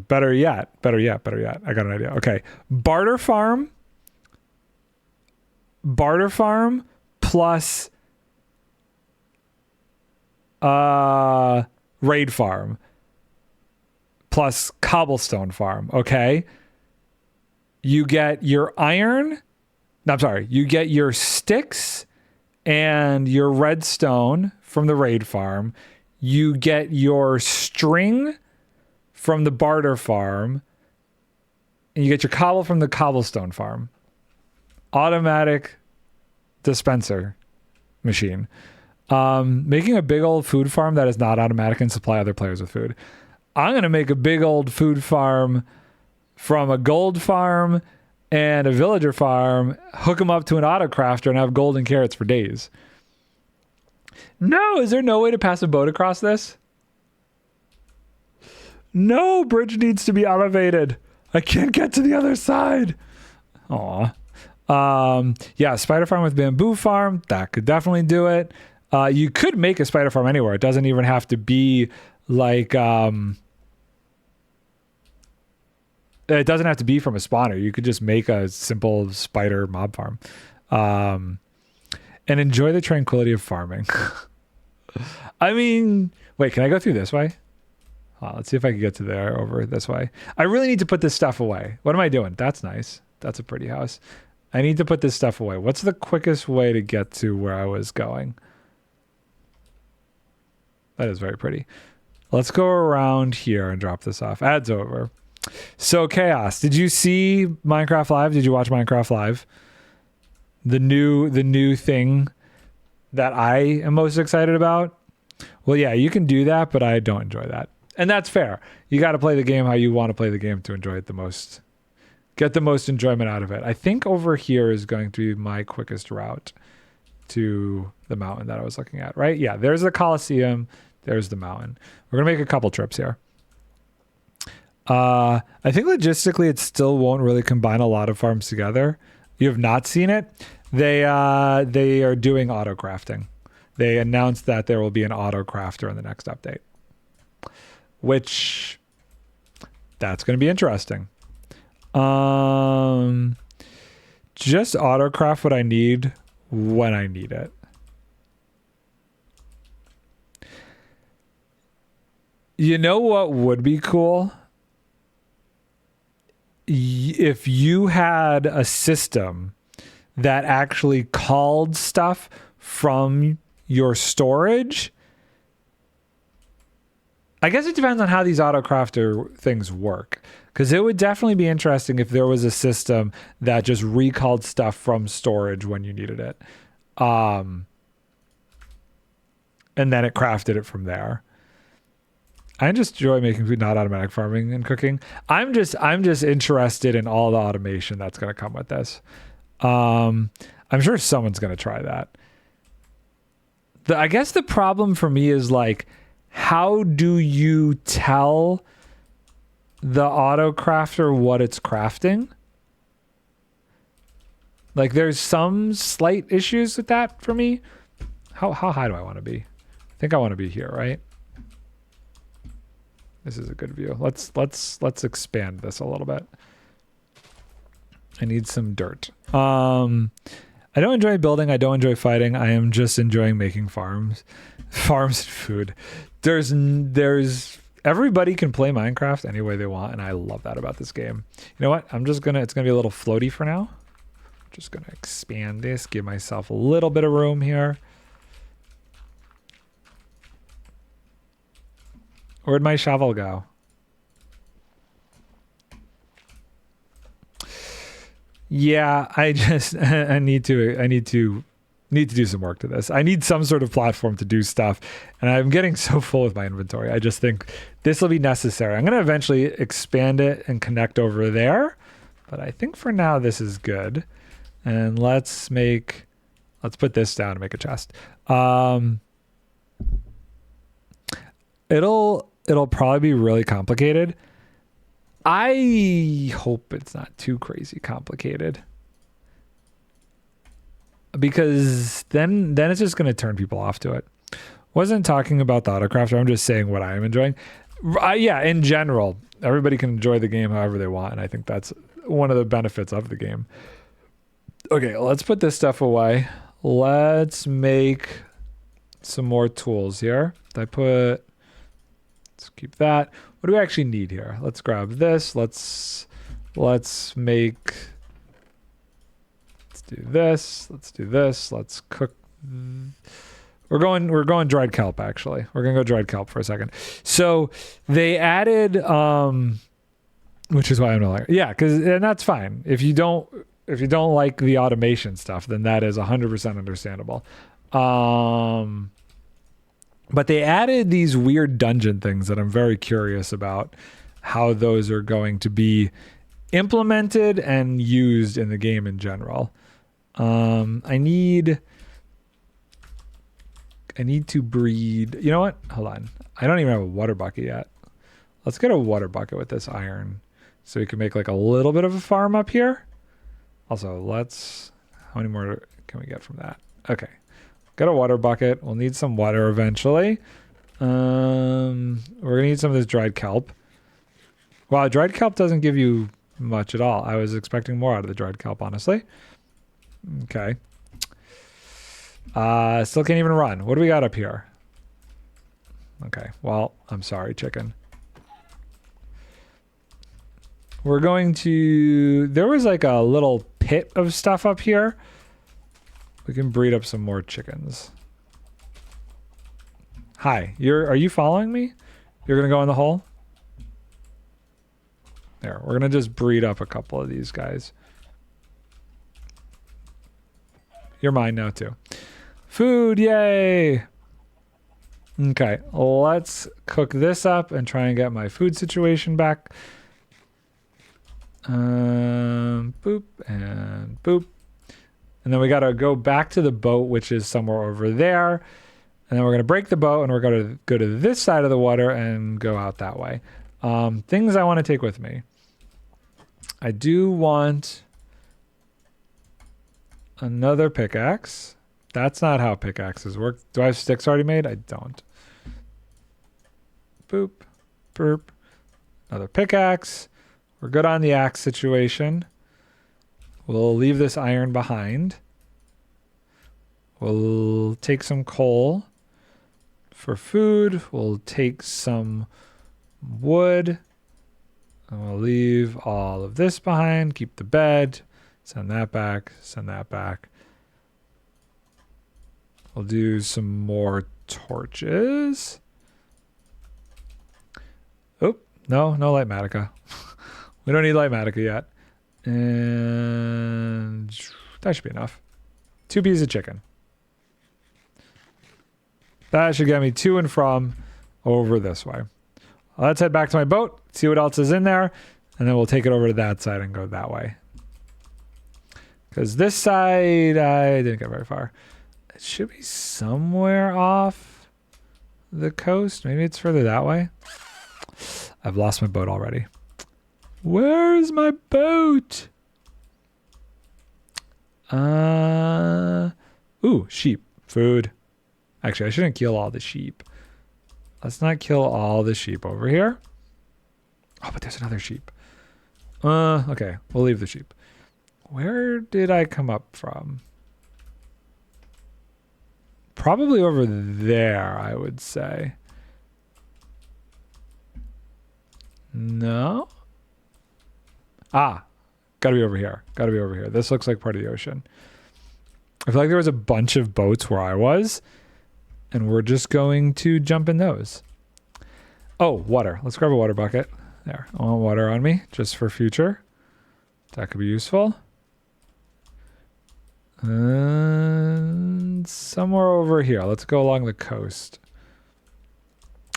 Better yet. I got an idea. Okay. Barter farm plus raid farm plus cobblestone farm. Okay. You get your iron. No, I'm sorry. You get your sticks and your redstone from the raid farm. You get your string from the barter farm. And you get your cobble from the cobblestone farm. Automatic dispenser machine. Making a big old food farm that is not automatic and supply other players with food. I'm going to make a big old food farm from a gold farm and a villager farm, hook them up to an auto crafter and have golden carrots for days. No, is there no way to pass a boat across this? No, bridge needs to be elevated. I can't get to the other side. Aw. Yeah, spider farm with bamboo farm. That could definitely do it. You could make a spider farm anywhere. It doesn't even have to be like... it doesn't have to be from a spawner. You could just make a simple spider mob farm. and enjoy the tranquility of farming. I mean, wait, can I go through this way? Let's see if I can get to there over this way. I really need to put this stuff away. What am I doing? That's nice. That's a pretty house. I need to put this stuff away. What's the quickest way to get to where I was going? That is very pretty. Let's go around here and drop this off. Ads over. So Chaos, did you see Minecraft Live? Did you watch Minecraft Live? The new thing that I am most excited about? Well, yeah, you can do that, but I don't enjoy that. And that's fair. You got to play the game how you want to play the game to enjoy it the most. Get the most enjoyment out of it. I think over here is going to be my quickest route to the mountain that I was looking at, right? Yeah, there's the Coliseum. There's the mountain. We're going to make a couple trips here. I think logistically it still won't really combine a lot of farms together. You have not seen it. They are doing auto crafting. They announced that there will be an auto crafter in the next update, which that's going to be interesting. Just auto craft what I need when I need it. You know what would be cool? If you had a system that actually called stuff from your storage. I guess it depends on how these auto crafter things work, because it would definitely be interesting if there was a system that just recalled stuff from storage when you needed it, and then it crafted it from there. I just enjoy making food, not automatic farming and cooking. I'm just interested in all the automation that's going to come with this. I'm sure someone's going to try that. I guess the problem for me is like, how do you tell the auto crafter what it's crafting? Like, there's some slight issues with that for me. How high do I want to be? I think I want to be here, right? This is a good view. Let's expand this a little bit. I need some dirt. I don't enjoy building. I don't enjoy fighting. I am just enjoying making farms and food. There's everybody can play Minecraft any way they want, and I love that about this game. You know what? It's gonna be a little floaty for now. Just gonna expand this, give myself a little bit of room here. Where'd my shovel go? Yeah, I need to do some work to this. I need some sort of platform to do stuff, and I'm getting so full with my inventory. I just think this will be necessary. I'm going to eventually expand it and connect over there, but I think for now this is good. And let's put this down and make a chest. It'll probably be really complicated. I hope it's not too crazy complicated, because then it's just going to turn people off to it. Wasn't talking about the autocrafter. I'm just saying what I am enjoying. Yeah, in general, everybody can enjoy the game however they want, and I think that's one of the benefits of the game. Okay, let's put this stuff away. Let's make some more tools here. Let's keep that. What do we actually need here? Let's grab this. Let's do this. Let's do this. Let's cook. We're going dried kelp, actually. We're going to go dried kelp for a second. So they added, which is why I'm not like, yeah, and that's fine. If you don't like the automation stuff, then that is 100% understandable. But they added these weird dungeon things that I'm very curious about how those are going to be implemented and used in the game in general. I need to breed. You know what? Hold on. I don't even have a water bucket yet. Let's get a water bucket with this iron so we can make like a little bit of a farm up here. Also, how many more can we get from that? Okay. Got a water bucket. We'll need some water eventually. We're gonna need some of this dried kelp. Wow, dried kelp doesn't give you much at all. I was expecting more out of the dried kelp, honestly. Okay. Still can't even run. What do we got up here? Okay, well, I'm sorry, chicken. We're going to... There was like a little pit of stuff up here. We can breed up some more chickens. Hi, are you following me? You're gonna go in the hole? There, we're gonna just breed up a couple of these guys. You're mine now too. Food, yay! Okay, let's cook this up and try and get my food situation back. Boop and boop. And then we gotta go back to the boat, which is somewhere over there. And then we're gonna break the boat and we're gonna go to this side of the water and go out that way. Things I want to take with me. I do want another pickaxe. That's not how pickaxes work. Do I have sticks already made? I don't. Boop, burp. Another pickaxe. We're good on the axe situation. We'll leave this iron behind. We'll take some coal for food. We'll take some wood. And we'll leave all of this behind. Keep the bed. Send that back. Send that back. We'll do some more torches. Oh, no light matica. We don't need light matica yet. And that should be enough. 2 pieces of chicken. That should get me to and from over this way. Let's head back to my boat, see what else is in there, and then we'll take it over to that side and go that way. Because this side, I didn't get very far. It should be somewhere off the coast. Maybe it's further that way. I've lost my boat already. Where's my boat? Ooh, sheep. Food. Actually, I shouldn't kill all the sheep. Let's not kill all the sheep over here. Oh, but there's another sheep. Okay, we'll leave the sheep. Where did I come up from? Probably over there, I would say. No? Ah, gotta be over here. Gotta be over here. This looks like part of the ocean. I feel like there was a bunch of boats where I was, and we're just going to jump in those. Oh, water. Let's grab a water bucket. There. I want water on me, just for future. That could be useful. And somewhere over here. Let's go along the coast.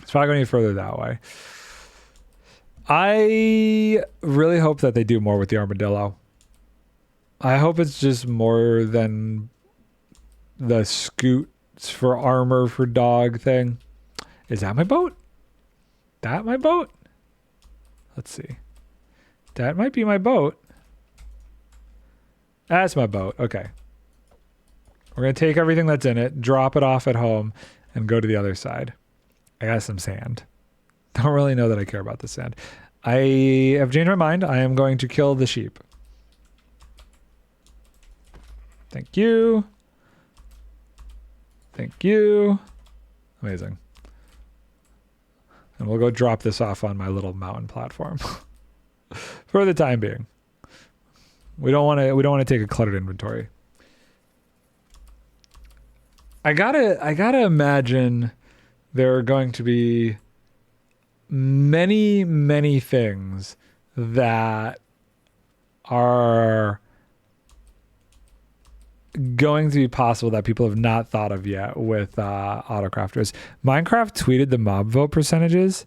It's probably going any further that way. I really hope that they do more with the armadillo. I hope it's just more than the scoots for armor for dog thing. Is that my boat? That my boat? Let's see. That might be my boat. That's my boat. Okay. We're going to take everything that's in it, drop it off at home, and go to the other side. I got some sand. Don't really know that I care about the sand. I have changed my mind. I am going to kill the sheep. Thank you. Thank you. Amazing. And we'll go drop this off on my little mountain platform for the time being. We don't want to take a cluttered inventory. I gotta imagine there are going to be many things that are going to be possible that people have not thought of yet with autocrafters. Minecraft tweeted the mob vote percentages.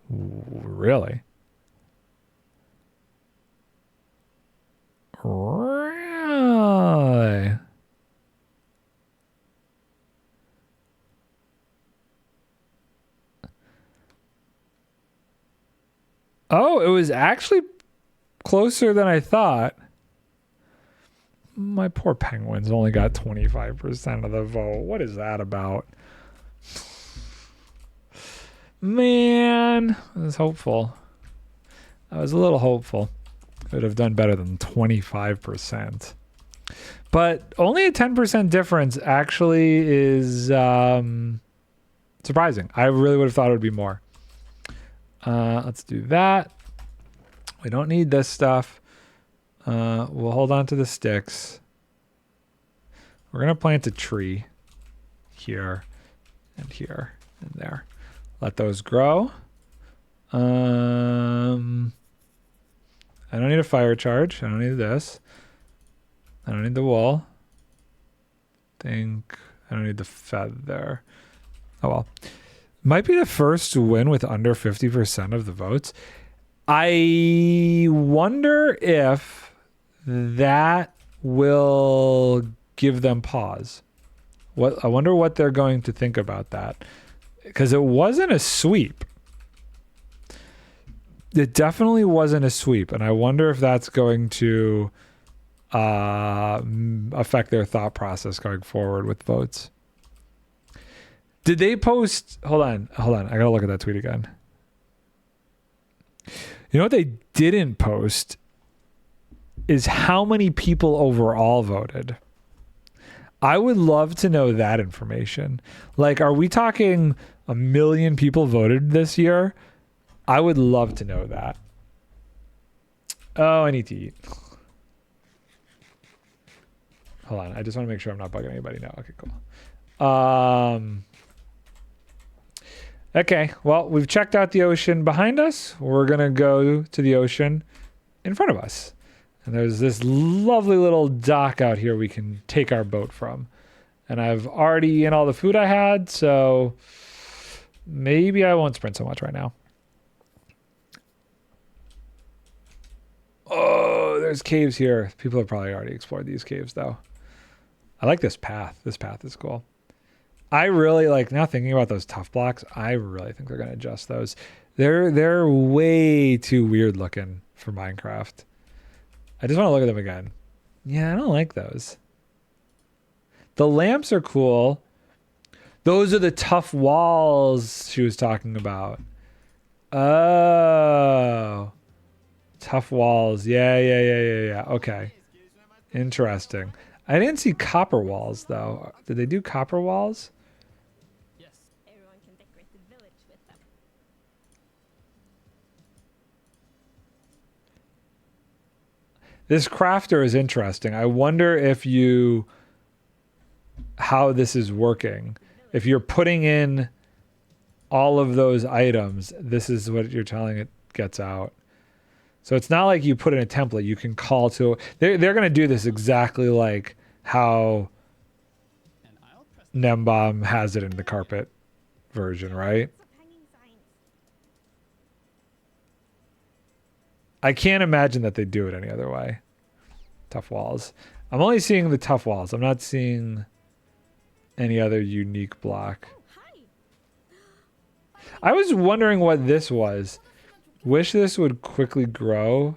Really? Really? Oh, it was actually closer than I thought. My poor penguins only got 25% of the vote. What is that about? Man, I was hopeful. I was a little hopeful. It would have done better than 25%. But only a 10% difference actually is surprising. I really would have thought it would be more. Let's do that. We don't need this stuff. We'll hold on to the sticks. We're going to plant a tree here and here and there. Let those grow. I don't need a fire charge. I don't need this. I don't need the wool. I don't need the feather. Oh well. Might be the first win with under 50% of the votes. I wonder if that will give them pause. I wonder what they're going to think about that. Because it wasn't a sweep. It definitely wasn't a sweep. And I wonder if that's going to affect their thought process going forward with votes. Did they post... Hold on. I gotta look at that tweet again. You know what they didn't post is how many people overall voted. I would love to know that information. Like, are we talking 1 million people voted this year? I would love to know that. Oh, I need to eat. Hold on. I just want to make sure I'm not bugging anybody now. Okay, cool. Okay, well, we've checked out the ocean behind us. We're going to go to the ocean in front of us. And there's this lovely little dock out here we can take our boat from. And I've already eaten all the food I had, so maybe I won't sprint so much right now. Oh, there's caves here. People have probably already explored these caves, though. I like this path. This path is cool. I really like, now thinking about those tough blocks, I really think they're going to adjust those. They're way too weird looking for Minecraft. I just want to look at them again. Yeah, I don't like those. The lamps are cool. Those are the tough walls she was talking about. Oh. Tough walls. Yeah. Okay. Interesting. I didn't see copper walls, though. Did they do copper walls? Everyone can decorate the village with them. This crafter is interesting. I wonder if how this is working. If you're putting in all of those items, this is what you're telling it gets out. So it's not like you put in a template. You can call to... They're going to do this exactly like how Nembomb has it in the carpet version, right? I can't imagine that they do it any other way. Tough walls. I'm only seeing the tough walls. I'm not seeing any other unique block. I was wondering what this was. Wish this would quickly grow.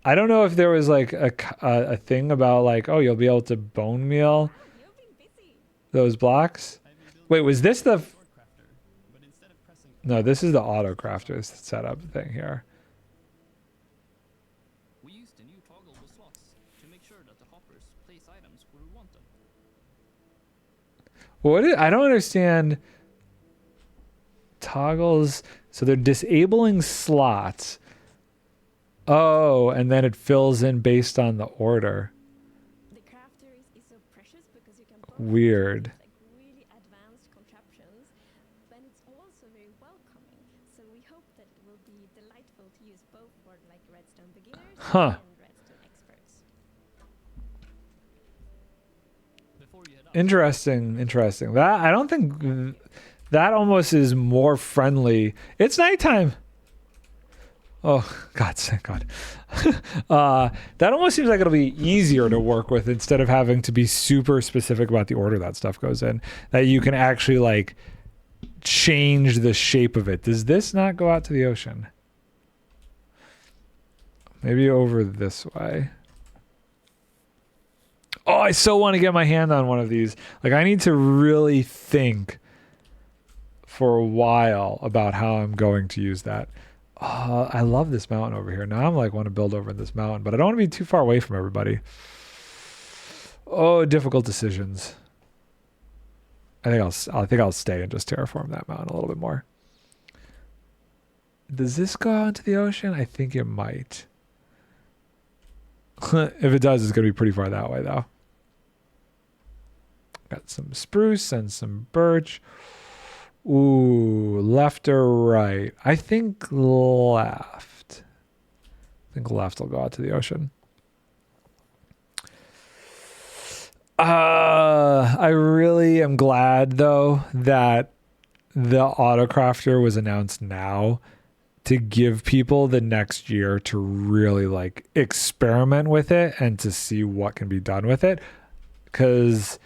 I don't know if there was like a thing about like, oh, you'll be able to bone meal those blocks. Wait, was this the... No, this is the auto crafter setup thing here. We used a new toggleable slots to make sure that the hoppers place items where we want them. I don't understand toggles. So they're disabling slots. Oh, and then it fills in based on the order. The crafter is so precious because you can Weird. like really advanced contraptions, but it's also very welcoming. So we hope that it will be delightful to use both for like redstone beginners Huh. and redstone experts. Before you head out, Interesting. That I don't think that almost is more friendly. It's nighttime. Oh, God. That almost seems like it'll be easier to work with instead of having to be super specific about the order that stuff goes in. That you can actually like change the shape of it. Does this not go out to the ocean? Maybe over this way. Oh, I so want to get my hand on one of these. Like, I need to really think for a while about how I'm going to use that. I love this mountain over here. Now I'm like want to build over in this mountain, but I don't want to be too far away from everybody. Oh, difficult decisions. I think I'll stay and just terraform that mountain a little bit more. Does this go out into the ocean? I think it might. If it does, it's going to be pretty far that way, though. Got some spruce and some birch. Ooh, left or right? I think left. I think left will go out to the ocean. I really am glad, though, that the autocrafter was announced now to give people the next year to really like experiment with it and to see what can be done with it. Because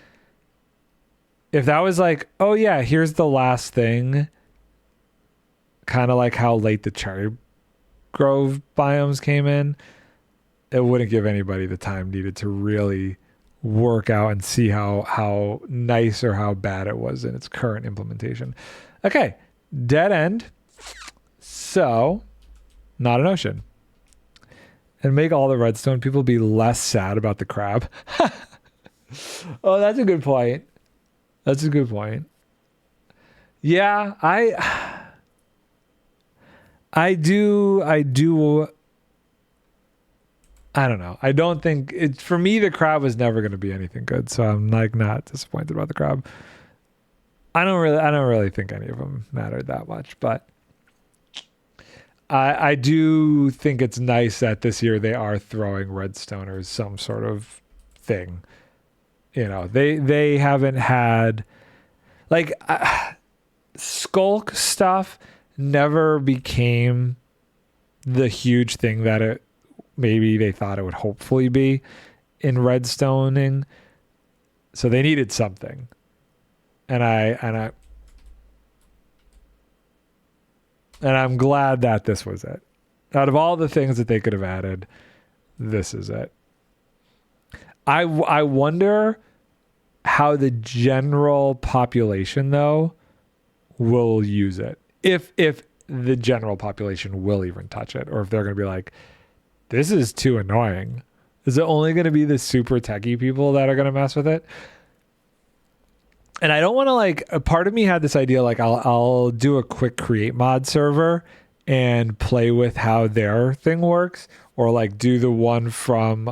if that was like, oh yeah, here's the last thing, kind of like how late the cherry grove biomes came in, it wouldn't give anybody the time needed to really work out and see how nice or how bad it was in its current implementation. Okay, dead end. So, not an ocean. And make all the redstone people be less sad about the crab. Oh, that's a good point. That's a good point. Yeah, I do I don't know. I don't think it for me the crab was never going to be anything good, so I'm like not disappointed about the crab. I don't really think any of them mattered that much, but I do think it's nice that this year they are throwing redstoners some sort of thing. You know, they haven't had like skulk stuff never became the huge thing that it maybe they thought it would hopefully be in redstoning. So they needed something. And I'm glad that this was it. Out of all the things that they could have added, this is it. I wonder how the general population, though, will use it. If the general population will even touch it, or if they're going to be like, this is too annoying. Is it only going to be the super techie people that are going to mess with it? And I don't want to like, a part of me had this idea, like I'll do a quick create mod server and play with how their thing works, or like do the one from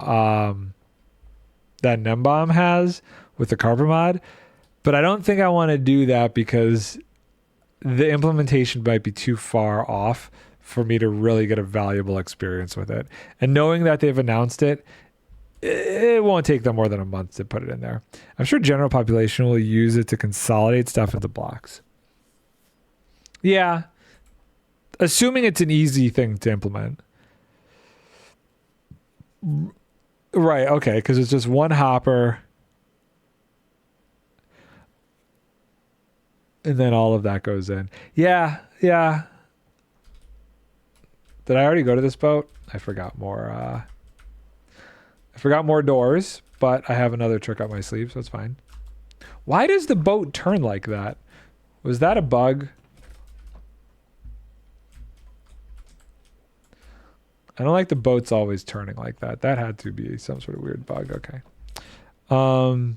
that Nembomb has with the carpet mod. But I don't think I want to do that because the implementation might be too far off for me to really get a valuable experience with it. And knowing that they've announced it, it won't take them more than a month to put it in there. I'm sure general population will use it to consolidate stuff into blocks. Yeah. Assuming it's an easy thing to implement. Right, okay, because it's just one hopper. And then all of that goes in. Yeah. Did I already go to this boat? I forgot more. I forgot more doors, but I have another trick up my sleeve, so it's fine. Why does the boat turn like that? Was that a bug? I don't like the boats always turning like that. That had to be some sort of weird bug. Okay. 2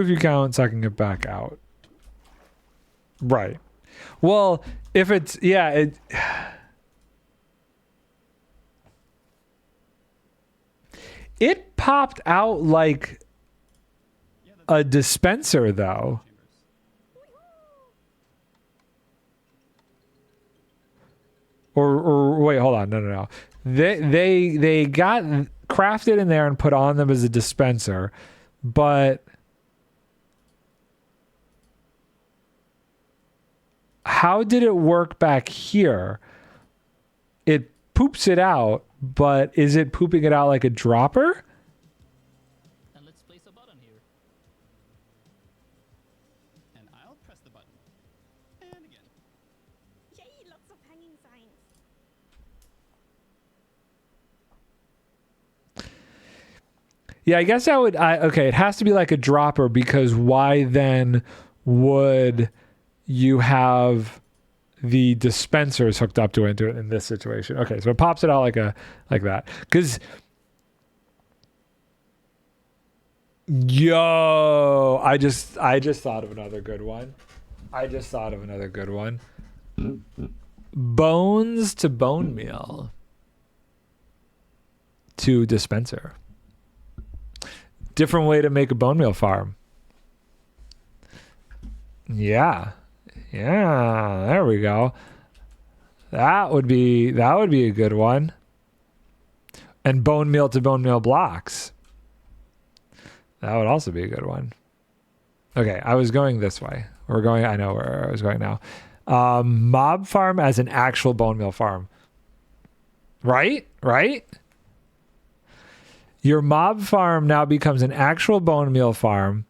if you count, so I can get back out. Right. Well, if it's, yeah, it popped out like a dispenser, though. Or wait, hold on. No. They got crafted in there and put on them as a dispenser, but how did it work back here? It poops it out, but is it pooping it out like a dropper? And let's place a button here. And I'll press the button. And again. Yay, lots of hanging signs. Yeah, I guess okay, it has to be like a dropper, because why then would you have the dispenser is hooked up to it in this situation. Okay, so it pops it out like that. Because yo, I just thought of another good one. Bones to bone meal to dispenser. Different way to make a bone meal farm. Yeah, there we go. That would be a good one. And bone meal to bone meal blocks. That would also be a good one. Okay, I was going this way. I know where I was going now. Mob farm as an actual bone meal farm. Right? Your mob farm now becomes an actual bone meal farm.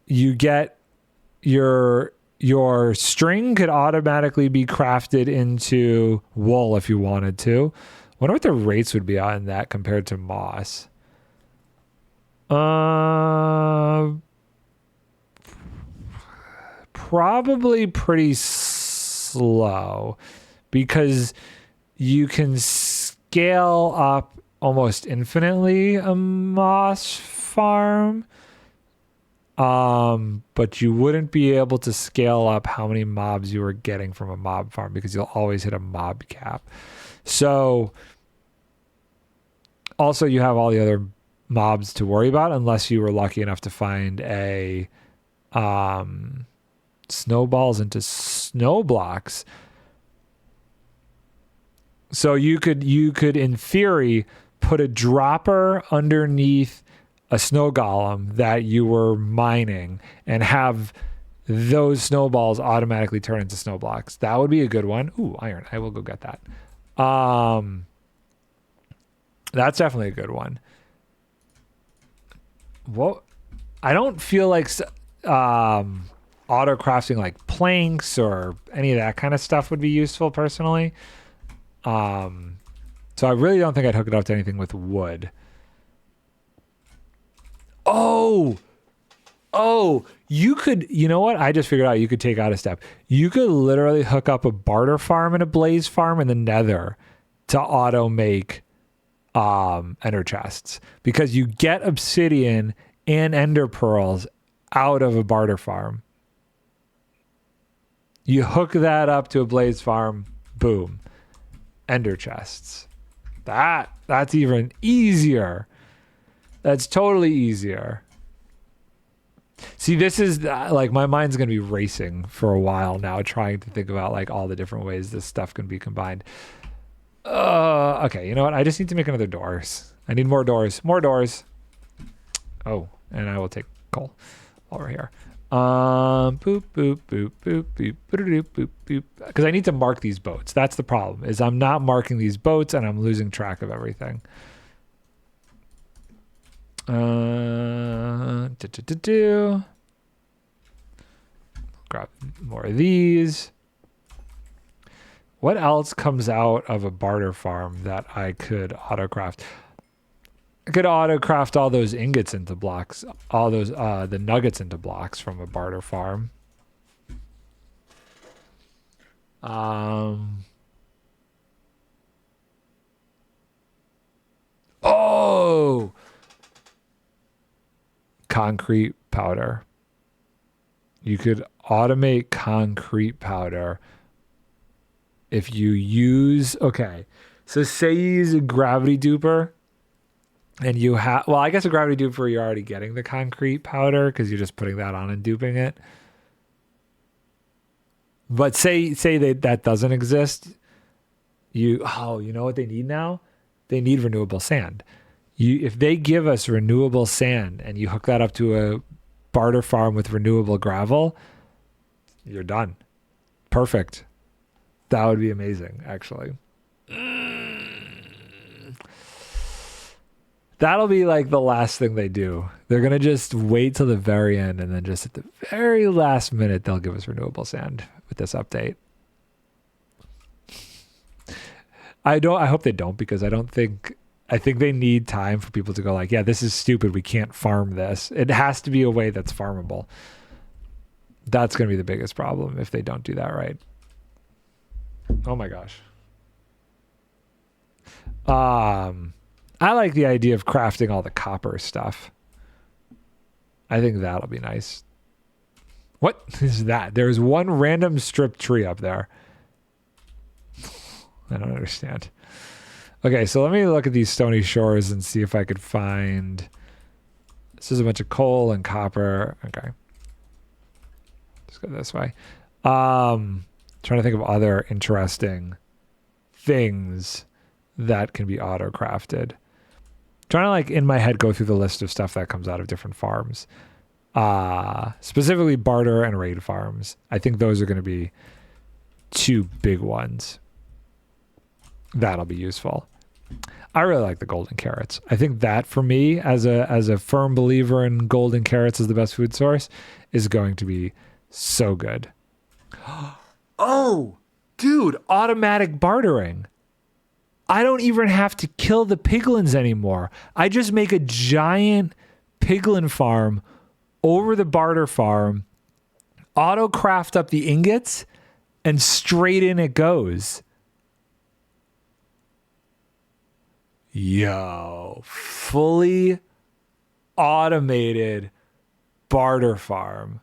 You get your string could automatically be crafted into wool if you wanted to. Wonder what the rates would be on that compared to moss. Probably pretty slow because you can scale up almost infinitely a moss farm. But you wouldn't be able to scale up how many mobs you were getting from a mob farm because you'll always hit a mob cap. So also you have all the other mobs to worry about unless you were lucky enough to find a snowballs into snow blocks. So you could in theory put a dropper underneath a snow golem that you were mining and have those snowballs automatically turn into snow blocks. That would be a good one. Ooh, iron. I will go get that. That's definitely a good one. Well, I don't feel like auto crafting like planks or any of that kind of stuff would be useful personally. So I really don't think I'd hook it up to anything with wood. Oh, you could, you know what? I just figured out you could take out a step. You could literally hook up a barter farm and a blaze farm in the nether to auto make ender chests because you get obsidian and ender pearls out of a barter farm. You hook that up to a blaze farm, boom, ender chests. That's even easier. That's totally easier. See, this is like my mind's going to be racing for a while now trying to think about like all the different ways this stuff can be combined. Okay, you know what? I just need to make another doors. I need more doors. Oh, and I will take coal while we're here. Boop, boop, boop, boop, boop, boop, boop, boop. Because I need to mark these boats. That's the problem, is I'm not marking these boats and I'm losing track of everything. Grab more of these. What else comes out of a barter farm that I could autocraft? I could autocraft all those ingots into blocks, all those the nuggets into blocks from a barter farm. Oh, concrete powder. You could automate concrete powder if you use, okay, so say you use a gravity duper and you have, well, I guess a gravity duper, you're already getting the concrete powder because you're just putting that on and duping it. But say that doesn't exist. You know what they need now? They need renewable sand. If they give us renewable sand and you hook that up to a barter farm with renewable gravel, you're done. Perfect. That would be amazing, actually. That'll be like the last thing they do. They're going to just wait till the very end and then just at the very last minute, they'll give us renewable sand with this update. I hope they don't because I think they need time for people to go like, yeah, this is stupid. We can't farm this. It has to be a way that's farmable. That's going to be the biggest problem if they don't do that right. Oh my gosh. I like the idea of crafting all the copper stuff. I think that'll be nice. What is that? There's one random strip tree up there. I don't understand. Okay, so let me look at these stony shores and see if I could find... This is a bunch of coal and copper. Okay. Let's go this way. Trying to think of other interesting things that can be auto-crafted. Trying to, like, in my head, go through the list of stuff that comes out of different farms. Specifically barter and raid farms. I think those are going to be two big ones. That'll be useful. I really like the golden carrots. I think that for me, as a firm believer in golden carrots as the best food source, is going to be so good. Oh, dude, automatic bartering. I don't even have to kill the piglins anymore. I just make a giant piglin farm over the barter farm, auto craft up the ingots, and straight in it goes. Yo, fully automated barter farm.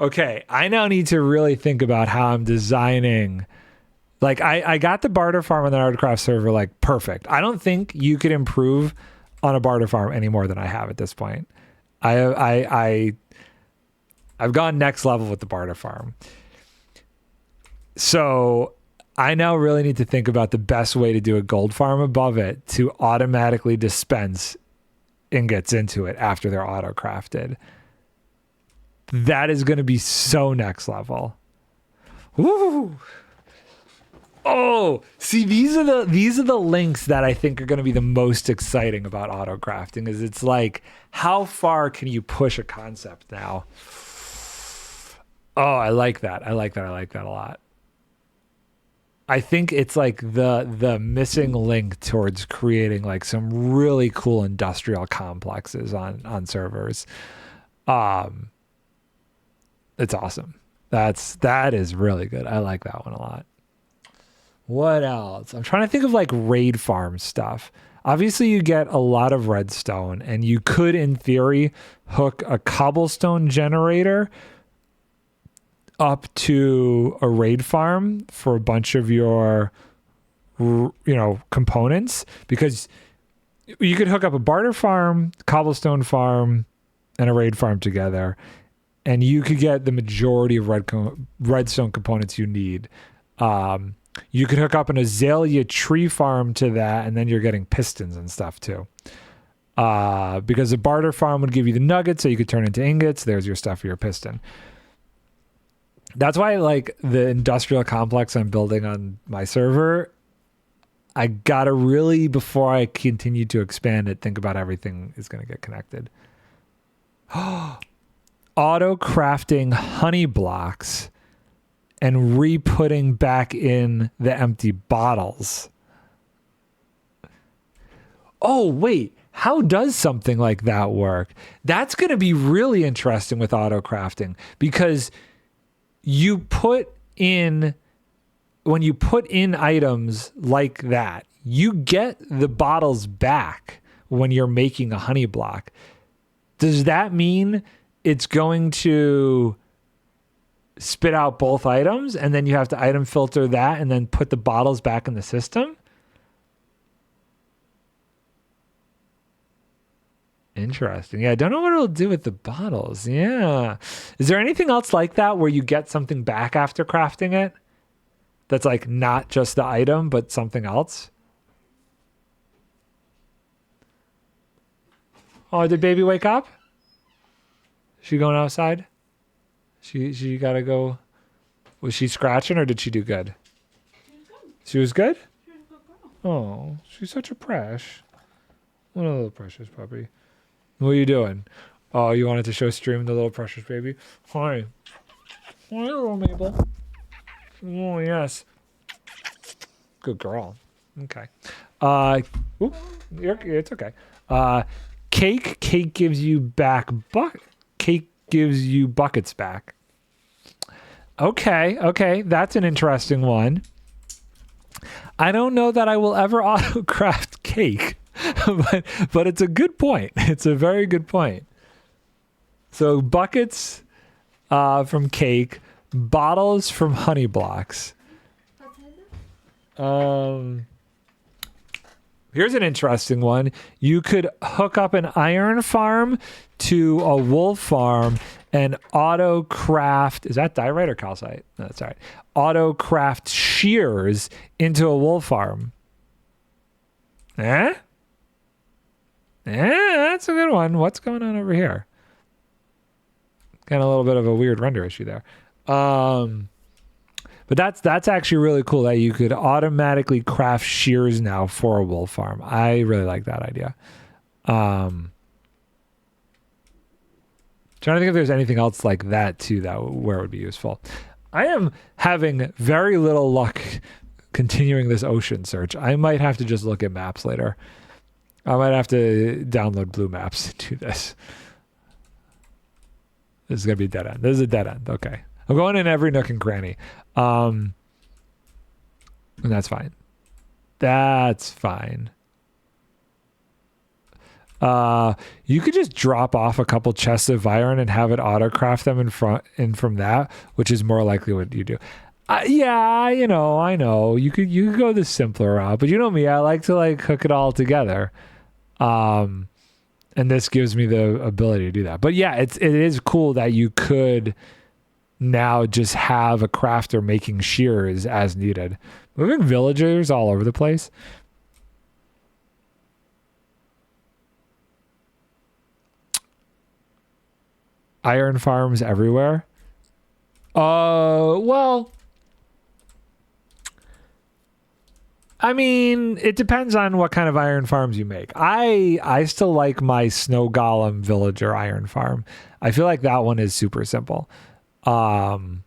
Okay, I now need to really think about how I'm designing. Like, I got the barter farm on the NardCraft server, like, perfect. I don't think you could improve on a barter farm any more than I have at this point. I've gone next level with the barter farm. So I now really need to think about the best way to do a gold farm above it to automatically dispense ingots into it after they're auto crafted. That is going to be so next level. Woo! Oh, see, these are the links that I think are going to be the most exciting about auto crafting. Is it's like, how far can you push a concept now? Oh, I like that. I like that a lot. I think it's like the missing link towards creating like some really cool industrial complexes on servers. It's awesome. That is really good. I like that one a lot. What else? I'm trying to think of like raid farm stuff. Obviously, you get a lot of redstone, and you could, in theory, hook a cobblestone generator up to a raid farm for a bunch of your, components, because you could hook up a barter farm, cobblestone farm, and a raid farm together, and you could get the majority of redstone components you need. You could hook up an azalea tree farm to that, and then you're getting pistons and stuff too. Because the barter farm would give you the nuggets, so you could turn into ingots. There's your stuff for your piston. That's why, like, the industrial complex I'm building on my server, I gotta really, before I continue to expand it, think about everything is going to get connected. Auto crafting honey blocks and re-putting back in the empty bottles. Oh, wait. How does something like that work? That's going to be really interesting with auto crafting, because when you put in items like that, you get the bottles back when you're making a honey block. Does that mean it's going to spit out both items, and then you have to item filter that and then put the bottles back in the system? Interesting. Yeah, I don't know what it'll do with the bottles. Yeah. Is there anything else like that where you get something back after crafting it? That's like not just the item, but something else? Oh, did baby wake up? She going outside? She gotta go. Was she scratching, or did she do good? She was good? She was a good girl. Oh, she's such a presh. What a little precious puppy. What are you doing? Oh, you wanted to show stream the little precious baby? Hi. Hi, little Mabel. Oh, yes. Good girl. Okay. It's okay. Cake gives you back Cake gives you buckets back. Okay, that's an interesting one. I don't know that I will ever auto craft cake, but it's a good point. It's a very good point. So buckets from cake, bottles from honey blocks. Here's an interesting one. You could hook up an iron farm to a wool farm and auto craft. Is that diorite or calcite? No, that's all right. Auto craft shears into a wool farm. That's a good one. What's going on over here? Got a little bit of a weird render issue there. But that's actually really cool that you could automatically craft shears now for a wool farm. I really like that idea. Trying to think if there's anything else like that too where it would be useful. I am having very little luck continuing this ocean search. I might have to just look at maps later. I might have to download Blue Maps to do this. This is gonna be a dead end. This is a dead end. Okay. I'm going in every nook and cranny. And that's fine. That's fine. You could just drop off a couple chests of iron and have it autocraft them in from that, which is more likely what you do. Yeah, I know. You could go the simpler route, but you know me, I like to like hook it all together. And this gives me the ability to do that. But yeah, it is cool that you could now just have a crafter making shears as needed. Moving villagers all over the place. Iron farms everywhere. Well, I mean, it depends on what kind of iron farms you make. I still like my snow golem villager iron farm. I feel like that one is super simple. But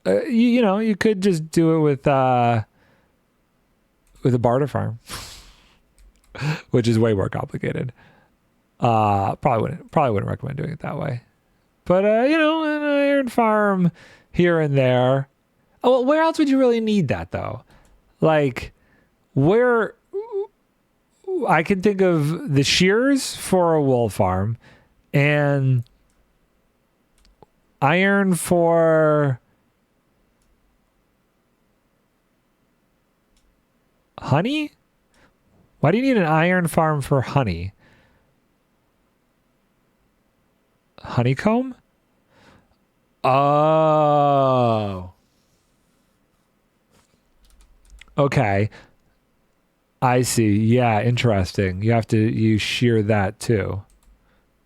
you could just do it with a barter farm, which is way more complicated. Probably wouldn't recommend doing it that way. But an iron farm here and there. Oh, well, where else would you really need that though? Like, where I can think of the shears for a wool farm and iron for honey? Why do you need an iron farm for honey? Honeycomb? Oh. Okay. I see. Yeah, interesting. You shear that too.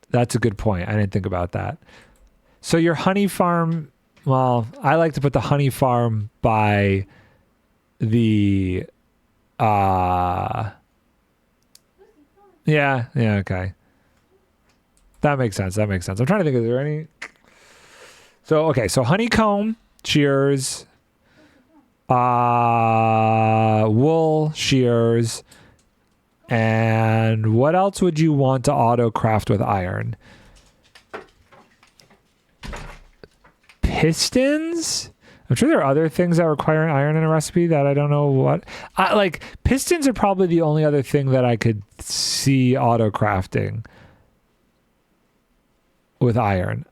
That's a good point. I didn't think about that. So your honey farm, well, I like to put the honey farm by the yeah, okay. That makes sense. I'm trying to think, is there any? So honeycomb, shears, wool, shears, and what else would you want to auto craft with iron? Pistons? I'm sure there are other things that require iron in a recipe that I don't know what. Like pistons are probably the only other thing that I could see auto crafting with iron.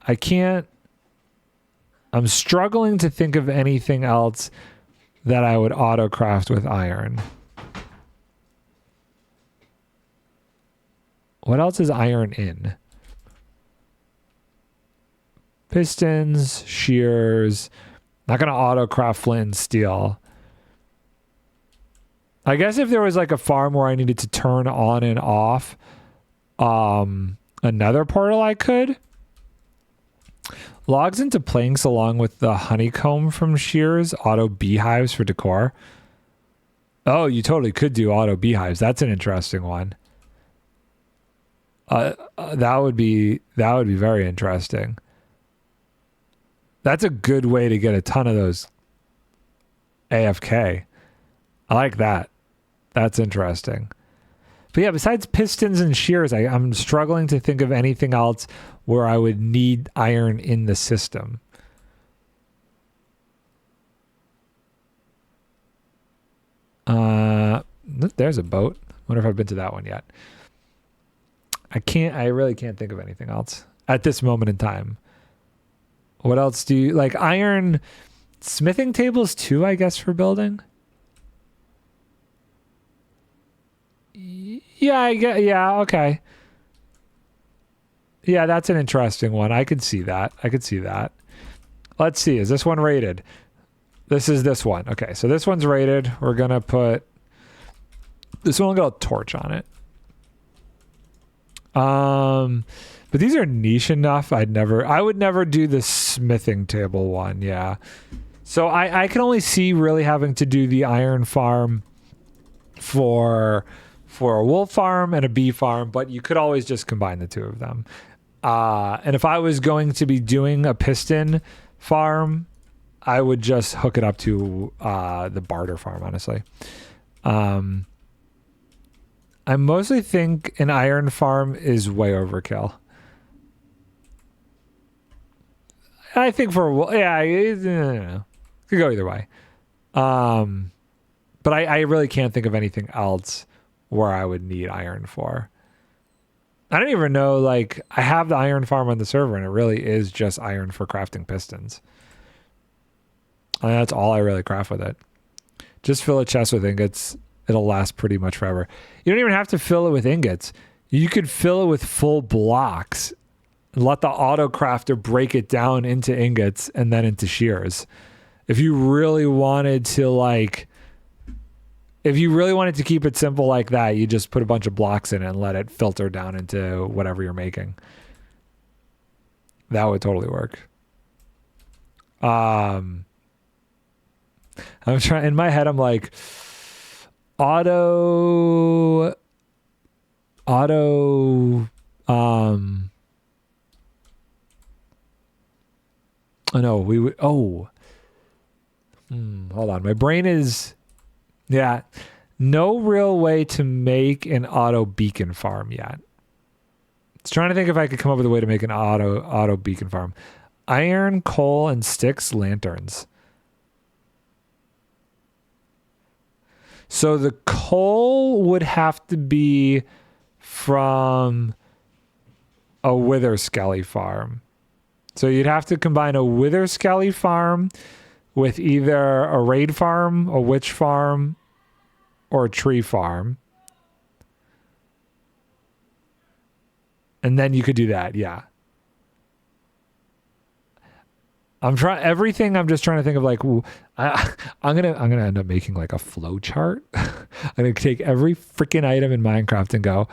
I'm struggling to think of anything else that I would auto craft with iron. What else is iron in? Pistons, shears. Not going to auto craft flint and steel. I guess if there was like a farm where I needed to turn on and off another portal, I could. Logs into planks along with the honeycomb from shears, auto beehives for decor. Oh, you totally could do auto beehives. That's an interesting one. That would be very interesting. That's a good way to get a ton of those AFK. I like that. That's interesting. But yeah, besides pistons and shears, I'm struggling to think of anything else where I would need iron in the system. There's a boat. Wonder if I've been to that one yet. I really can't think of anything else at this moment in time. What else do you like? Iron smithing tables too, I guess, for building. Yeah, okay. Yeah, that's an interesting one. I could see that. Let's see. Is this one rated? This is this one. Okay, so this one's rated. We're gonna put this one. Will got a torch on it. But these are niche enough. I would never do the smithing table one. Yeah. So I can only see really having to do the iron farm for a wool farm and a bee farm, but you could always just combine the two of them. And if I was going to be doing a piston farm, I would just hook it up to the barter farm, honestly. I mostly think an iron farm is way overkill. I think for could go either way. But I really can't think of anything else where I would need iron for. I don't even know, like, I have the iron farm on the server and it really is just iron for crafting pistons. And that's all I really craft with it. Just fill a chest with ingots. It'll last pretty much forever. You don't even have to fill it with ingots. You could fill it with full blocks and let the auto crafter break it down into ingots and then into shears. If you really wanted to keep it simple like that, you just put a bunch of blocks in it and let it filter down into whatever you're making. That would totally work. I'm trying, in my head, I'm like, oh no, hold on. My brain is, no real way to make an auto beacon farm yet. It's trying to think if I could come up with a way to make an auto beacon farm. Iron, coal, and sticks, lanterns. So the coal would have to be from a wither skelly farm. So you'd have to combine a wither skelly farm with either a raid farm, a witch farm, or a tree farm. And then you could do that, yeah. I'm just trying to think of like, I'm gonna end up making like a flow chart. I'm gonna take every freaking item in Minecraft and go,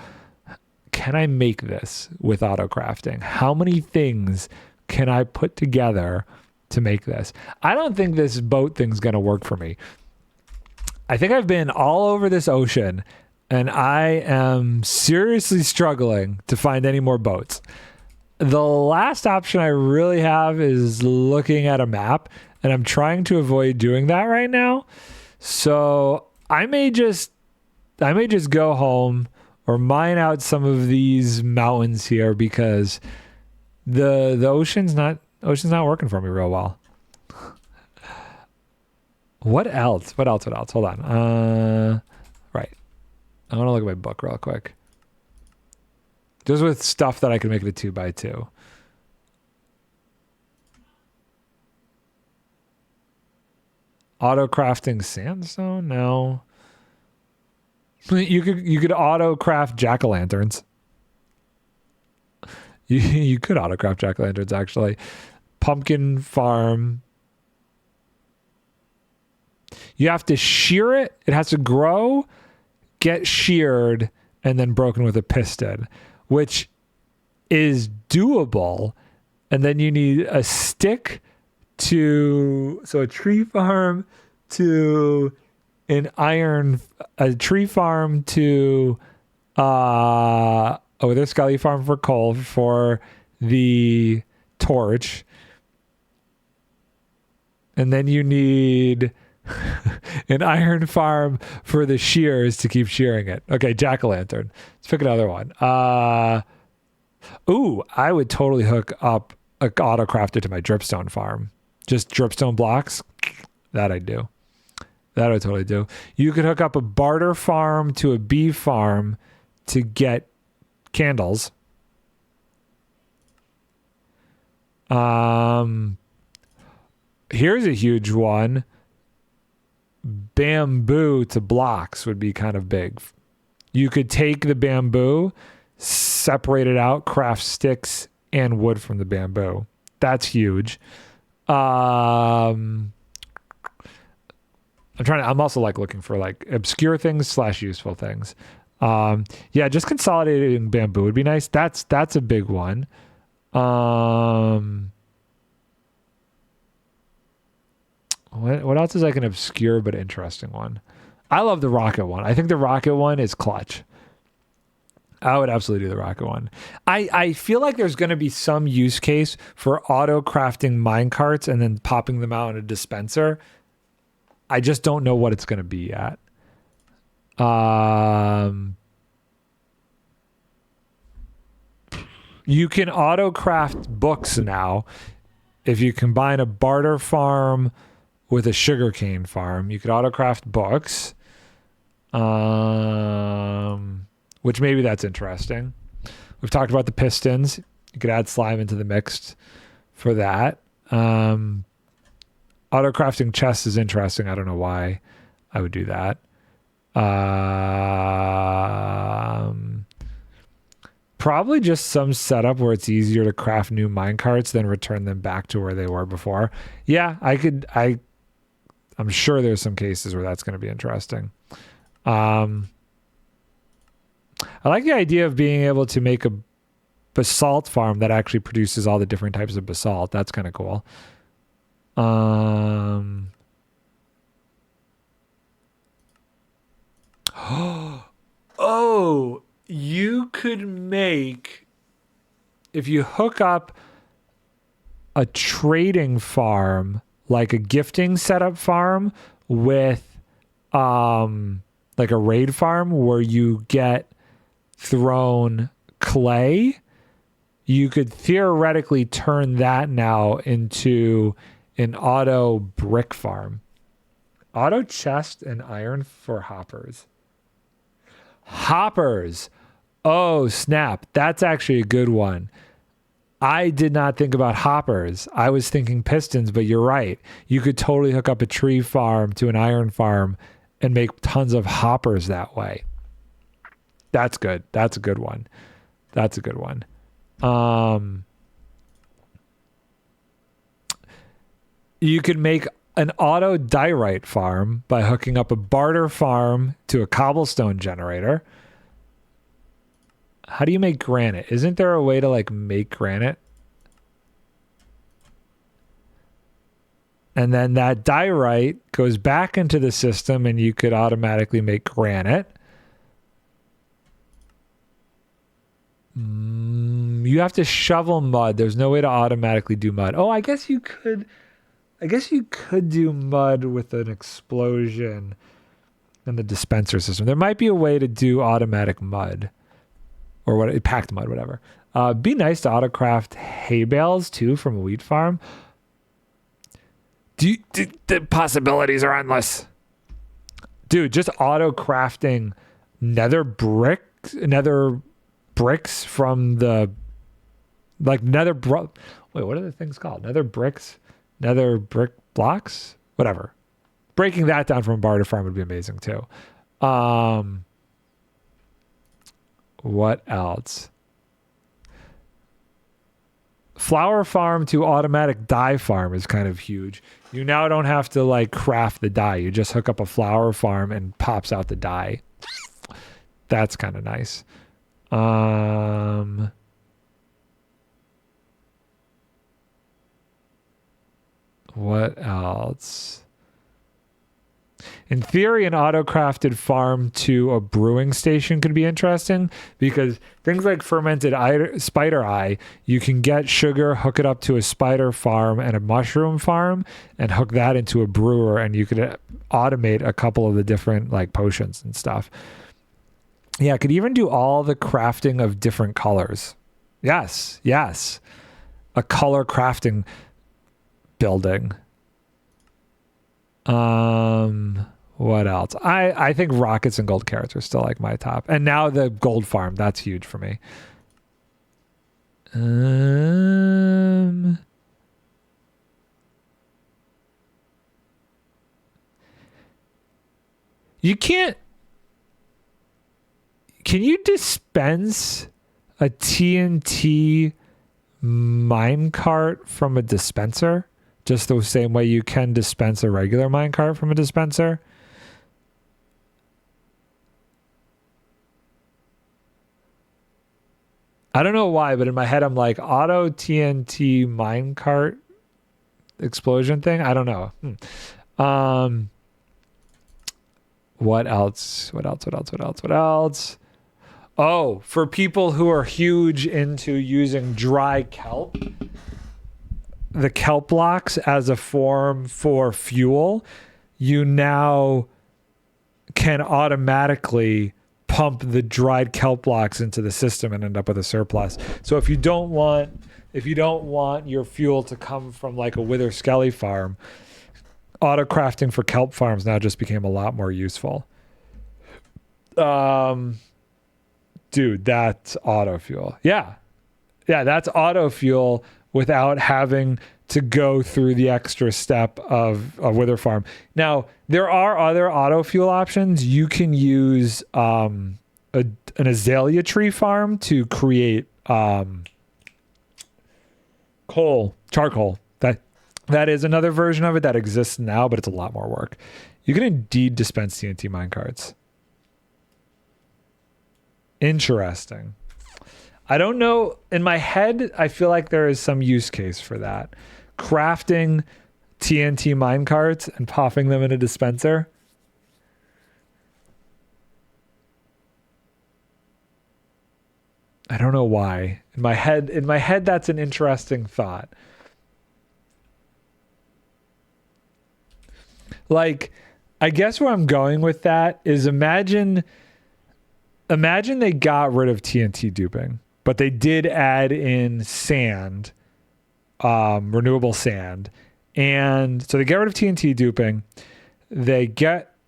can I make this with auto crafting? How many things can I put together to make this? I don't think this boat thing's gonna work for me. I think I've been all over this ocean and I am seriously struggling to find any more boats. The last option I really have is looking at a map, and I'm trying to avoid doing that right now. So I may just go home or mine out some of these mountains here because the ocean's not working for me real well. What else? Hold on. Right. I want to look at my book real quick. Just with stuff that I can make it a 2x2. Auto crafting sandstone? No. You could auto craft jack-o'-lanterns. You could auto craft jack-o'-lanterns actually. Pumpkin farm. You have to shear it. It has to grow, get sheared, and then broken with a piston, which is doable. And then you need a stick so a tree farm to a tree farm to there's skelly farm for coal for the torch. And then you need An iron farm for the shears to keep shearing it. Okay, jack-o'-lantern. Let's pick another one. Ooh, I would totally hook up an auto crafter to my dripstone farm. Just dripstone blocks. That I'd do. That I would totally do. You could hook up a barter farm to a bee farm to get candles. Here's a huge one. Bamboo to blocks would be kind of big. You could take the bamboo, separate it out, craft sticks and wood from the bamboo. That's huge. I'm also like looking for like obscure things / useful things. Yeah, just consolidating bamboo would be nice. That's a big one. What else is like an obscure but interesting one? I love the rocket one. I think the rocket one is clutch. I would absolutely do the rocket one. I feel like there's going to be some use case for auto crafting minecarts and then popping them out in a dispenser. I just don't know what it's going to be yet. You can auto craft books now. If you combine a barter farm with a sugarcane farm, you could auto craft books. Which maybe that's interesting. We've talked about the pistons. You could add slime into the mix for that. Auto crafting chests is interesting. I don't know why I would do that. Probably just some setup where it's easier to craft new minecarts than return them back to where they were before. Yeah, I'm sure there's some cases where that's going to be interesting. I like the idea of being able to make a basalt farm that actually produces all the different types of basalt. That's kind of cool. Oh, you could make, if you hook up a trading farm, like a gifting setup farm with like a raid farm where you get thrown clay, you could theoretically turn that now into an auto brick farm. Auto chest and iron for hoppers. Hoppers. Oh, snap. That's actually a good one. I did not think about hoppers. I was thinking pistons, but you're right. You could totally hook up a tree farm to an iron farm and make tons of hoppers that way. That's good. That's a good one. That's a good one. You could make an auto diorite farm by hooking up a barter farm to a cobblestone generator. How do you make granite? Isn't there a way to like make granite? And then that diorite goes back into the system and you could automatically make granite. You have to shovel mud. There's no way to automatically do mud. Oh, I guess you could do mud with an explosion in the dispenser system. There might be a way to do automatic mud or what, packed mud, whatever. Be nice to autocraft hay bales too from a wheat farm. The possibilities are endless. Dude, just auto crafting nether bricks from the like wait, what are the things called? Nether bricks, nether brick blocks, whatever. Breaking that down from a barter farm would be amazing too. What else? Flower farm to automatic dye farm is kind of huge. You now don't have to like craft the dye. You just hook up a flower farm and pops out the dye. That's kind of nice. What else? In theory, an auto-crafted farm to a brewing station could be interesting because things like fermented spider eye, you can get sugar, hook it up to a spider farm and a mushroom farm, and hook that into a brewer, and you could automate a couple of the different like potions and stuff. Yeah, I could even do all the crafting of different colors. Yes. A color crafting building. What else? I think rockets and gold carrots are still like my top. And now the gold farm, that's huge for me. You can't. Can you dispense a TNT minecart from a dispenser? Just the same way you can dispense a regular minecart from a dispenser? I don't know why, but in my head I'm like, auto TNT minecart explosion thing? I don't know. What else? Oh, for people who are huge into using dry kelp, the kelp blocks as a form for fuel, you now can automatically pump the dried kelp blocks into the system and end up with a surplus. So if you don't want your fuel to come from like a Wither Skelly farm, auto crafting for kelp farms now just became a lot more useful. Dude, that's auto fuel. Yeah, that's auto fuel without having to go through the extra step of a Wither farm. Now, there are other auto fuel options. You can use an azalea tree farm to create charcoal. That is another version of it that exists now, but it's a lot more work. You can indeed dispense TNT minecarts. Interesting. I don't know. In my head, I feel like there is some use case for that. Crafting TNT minecarts and popping them in a dispenser. I don't know why. In my head, that's an interesting thought. Like, I guess where I'm going with that is imagine they got rid of TNT duping, but they did add in sand, renewable sand. And so they get rid of TNT duping. They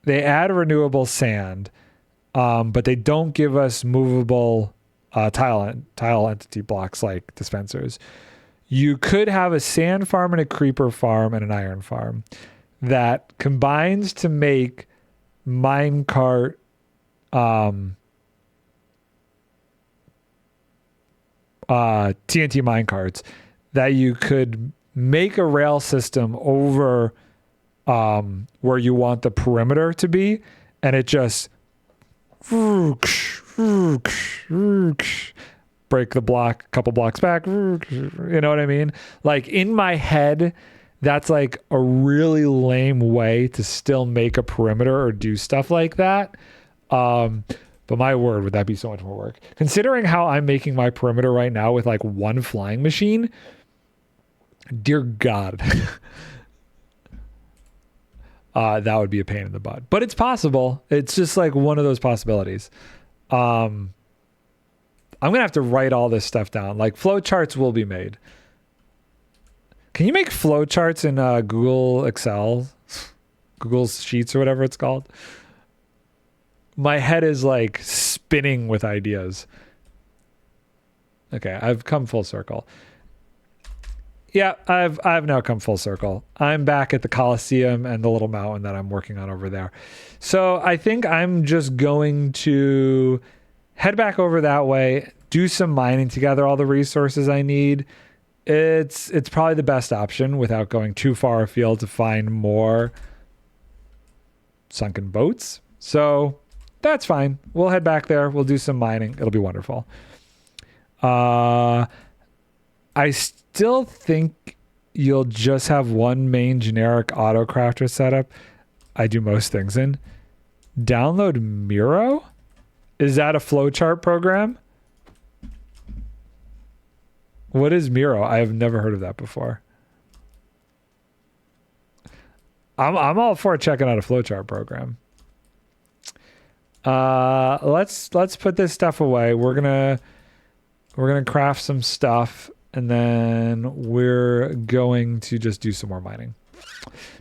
add renewable sand, but they don't give us movable tile entity blocks like dispensers. You could have a sand farm and a creeper farm and an iron farm that combines to make minecart TNT minecarts that you could make a rail system over where you want the perimeter to be, and it just break the block a couple blocks back. You know what I mean? Like, in my head, that's like a really lame way to still make a perimeter or do stuff like that. But my word, would that be so much more work? Considering how I'm making my perimeter right now with like one flying machine, dear God, that would be a pain in the butt. But it's possible. It's just like one of those possibilities. I'm going to have to write all this stuff down. Like, flowcharts will be made. Can you make flowcharts in Google Excel? Google Sheets or whatever it's called? My head is like spinning with ideas. Okay, I've come full circle. Yeah, I've now come full circle. I'm back at the Coliseum and the little mountain that I'm working on over there. So I think I'm just going to head back over that way, do some mining to gather all the resources I need. It's probably the best option without going too far afield to find more sunken boats. So that's fine. We'll head back there. We'll do some mining. It'll be wonderful. I still think you'll just have one main generic auto crafter setup. I do most things in. Download Miro? Is that a flowchart program? What is Miro? I have never heard of that before. I'm all for checking out a flowchart program. Let's put this stuff away. We're gonna craft some stuff, and then we're going to just do some more mining.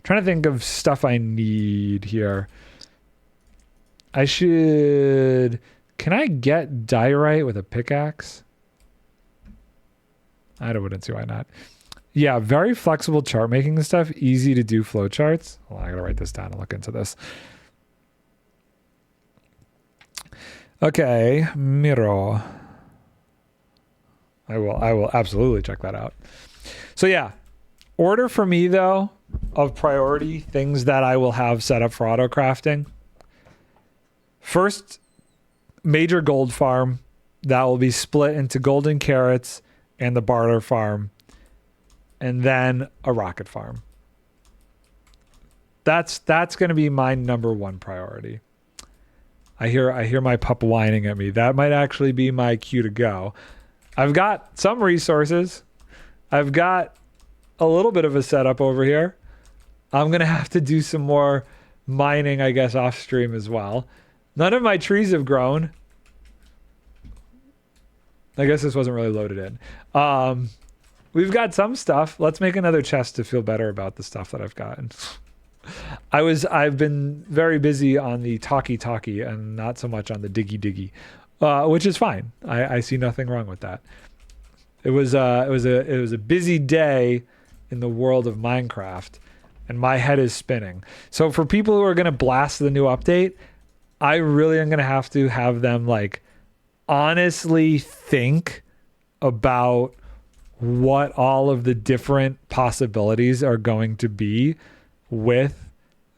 Trying to think of stuff I need here. Can I get diorite with a pickaxe? I wouldn't see why not. Yeah, very flexible chart making and stuff. Easy to do flow charts. Hold on, I gotta write this down and look into this. Okay, Miro. I will absolutely check that out. So yeah, order for me though of priority things that I will have set up for auto crafting. First, major gold farm that will be split into golden carrots and the barter farm, and then a rocket farm. That's going to be my number one priority. I hear my pup whining at me. That might actually be my cue to go. I've got some resources. I've got a little bit of a setup over here. I'm going to have to do some more mining, I guess, off stream as well. None of my trees have grown. I guess this wasn't really loaded in. We've got some stuff. Let's make another chest to feel better about the stuff that I've gotten. I've been very busy on the talkie and not so much on the diggy, which is fine. I see nothing wrong with that. It was a busy day in the world of Minecraft, and my head is spinning. So for people who are going to blast the new update, I really am going to have them like honestly think about what all of the different possibilities are going to be with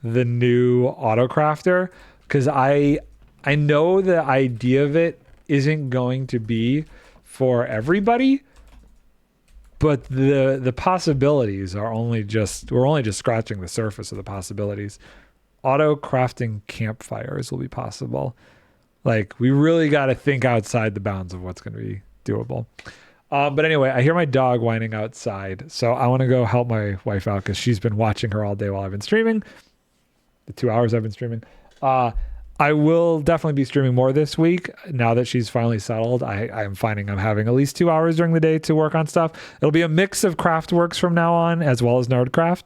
the new auto crafter, because I know the idea of it isn't going to be for everybody, but the possibilities are we're only just scratching the surface of the possibilities. Auto crafting campfires will be possible. Like, we really got to think outside the bounds of what's going to be doable. But anyway, I hear my dog whining outside, so I want to go help my wife out because she's been watching her all day while I've been streaming. The 2 hours I've been streaming. I will definitely be streaming more this week now that she's finally settled. I'm finding I'm having at least 2 hours during the day to work on stuff. It'll be a mix of Craftworks from now on, as well as NerdCraft,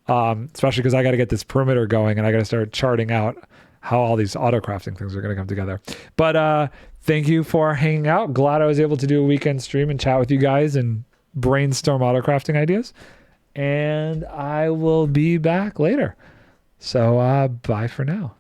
especially because I got to get this perimeter going and I got to start charting out how all these auto crafting things are going to come together. But thank you for hanging out. Glad I was able to do a weekend stream and chat with you guys and brainstorm auto crafting ideas. And I will be back later. So bye for now.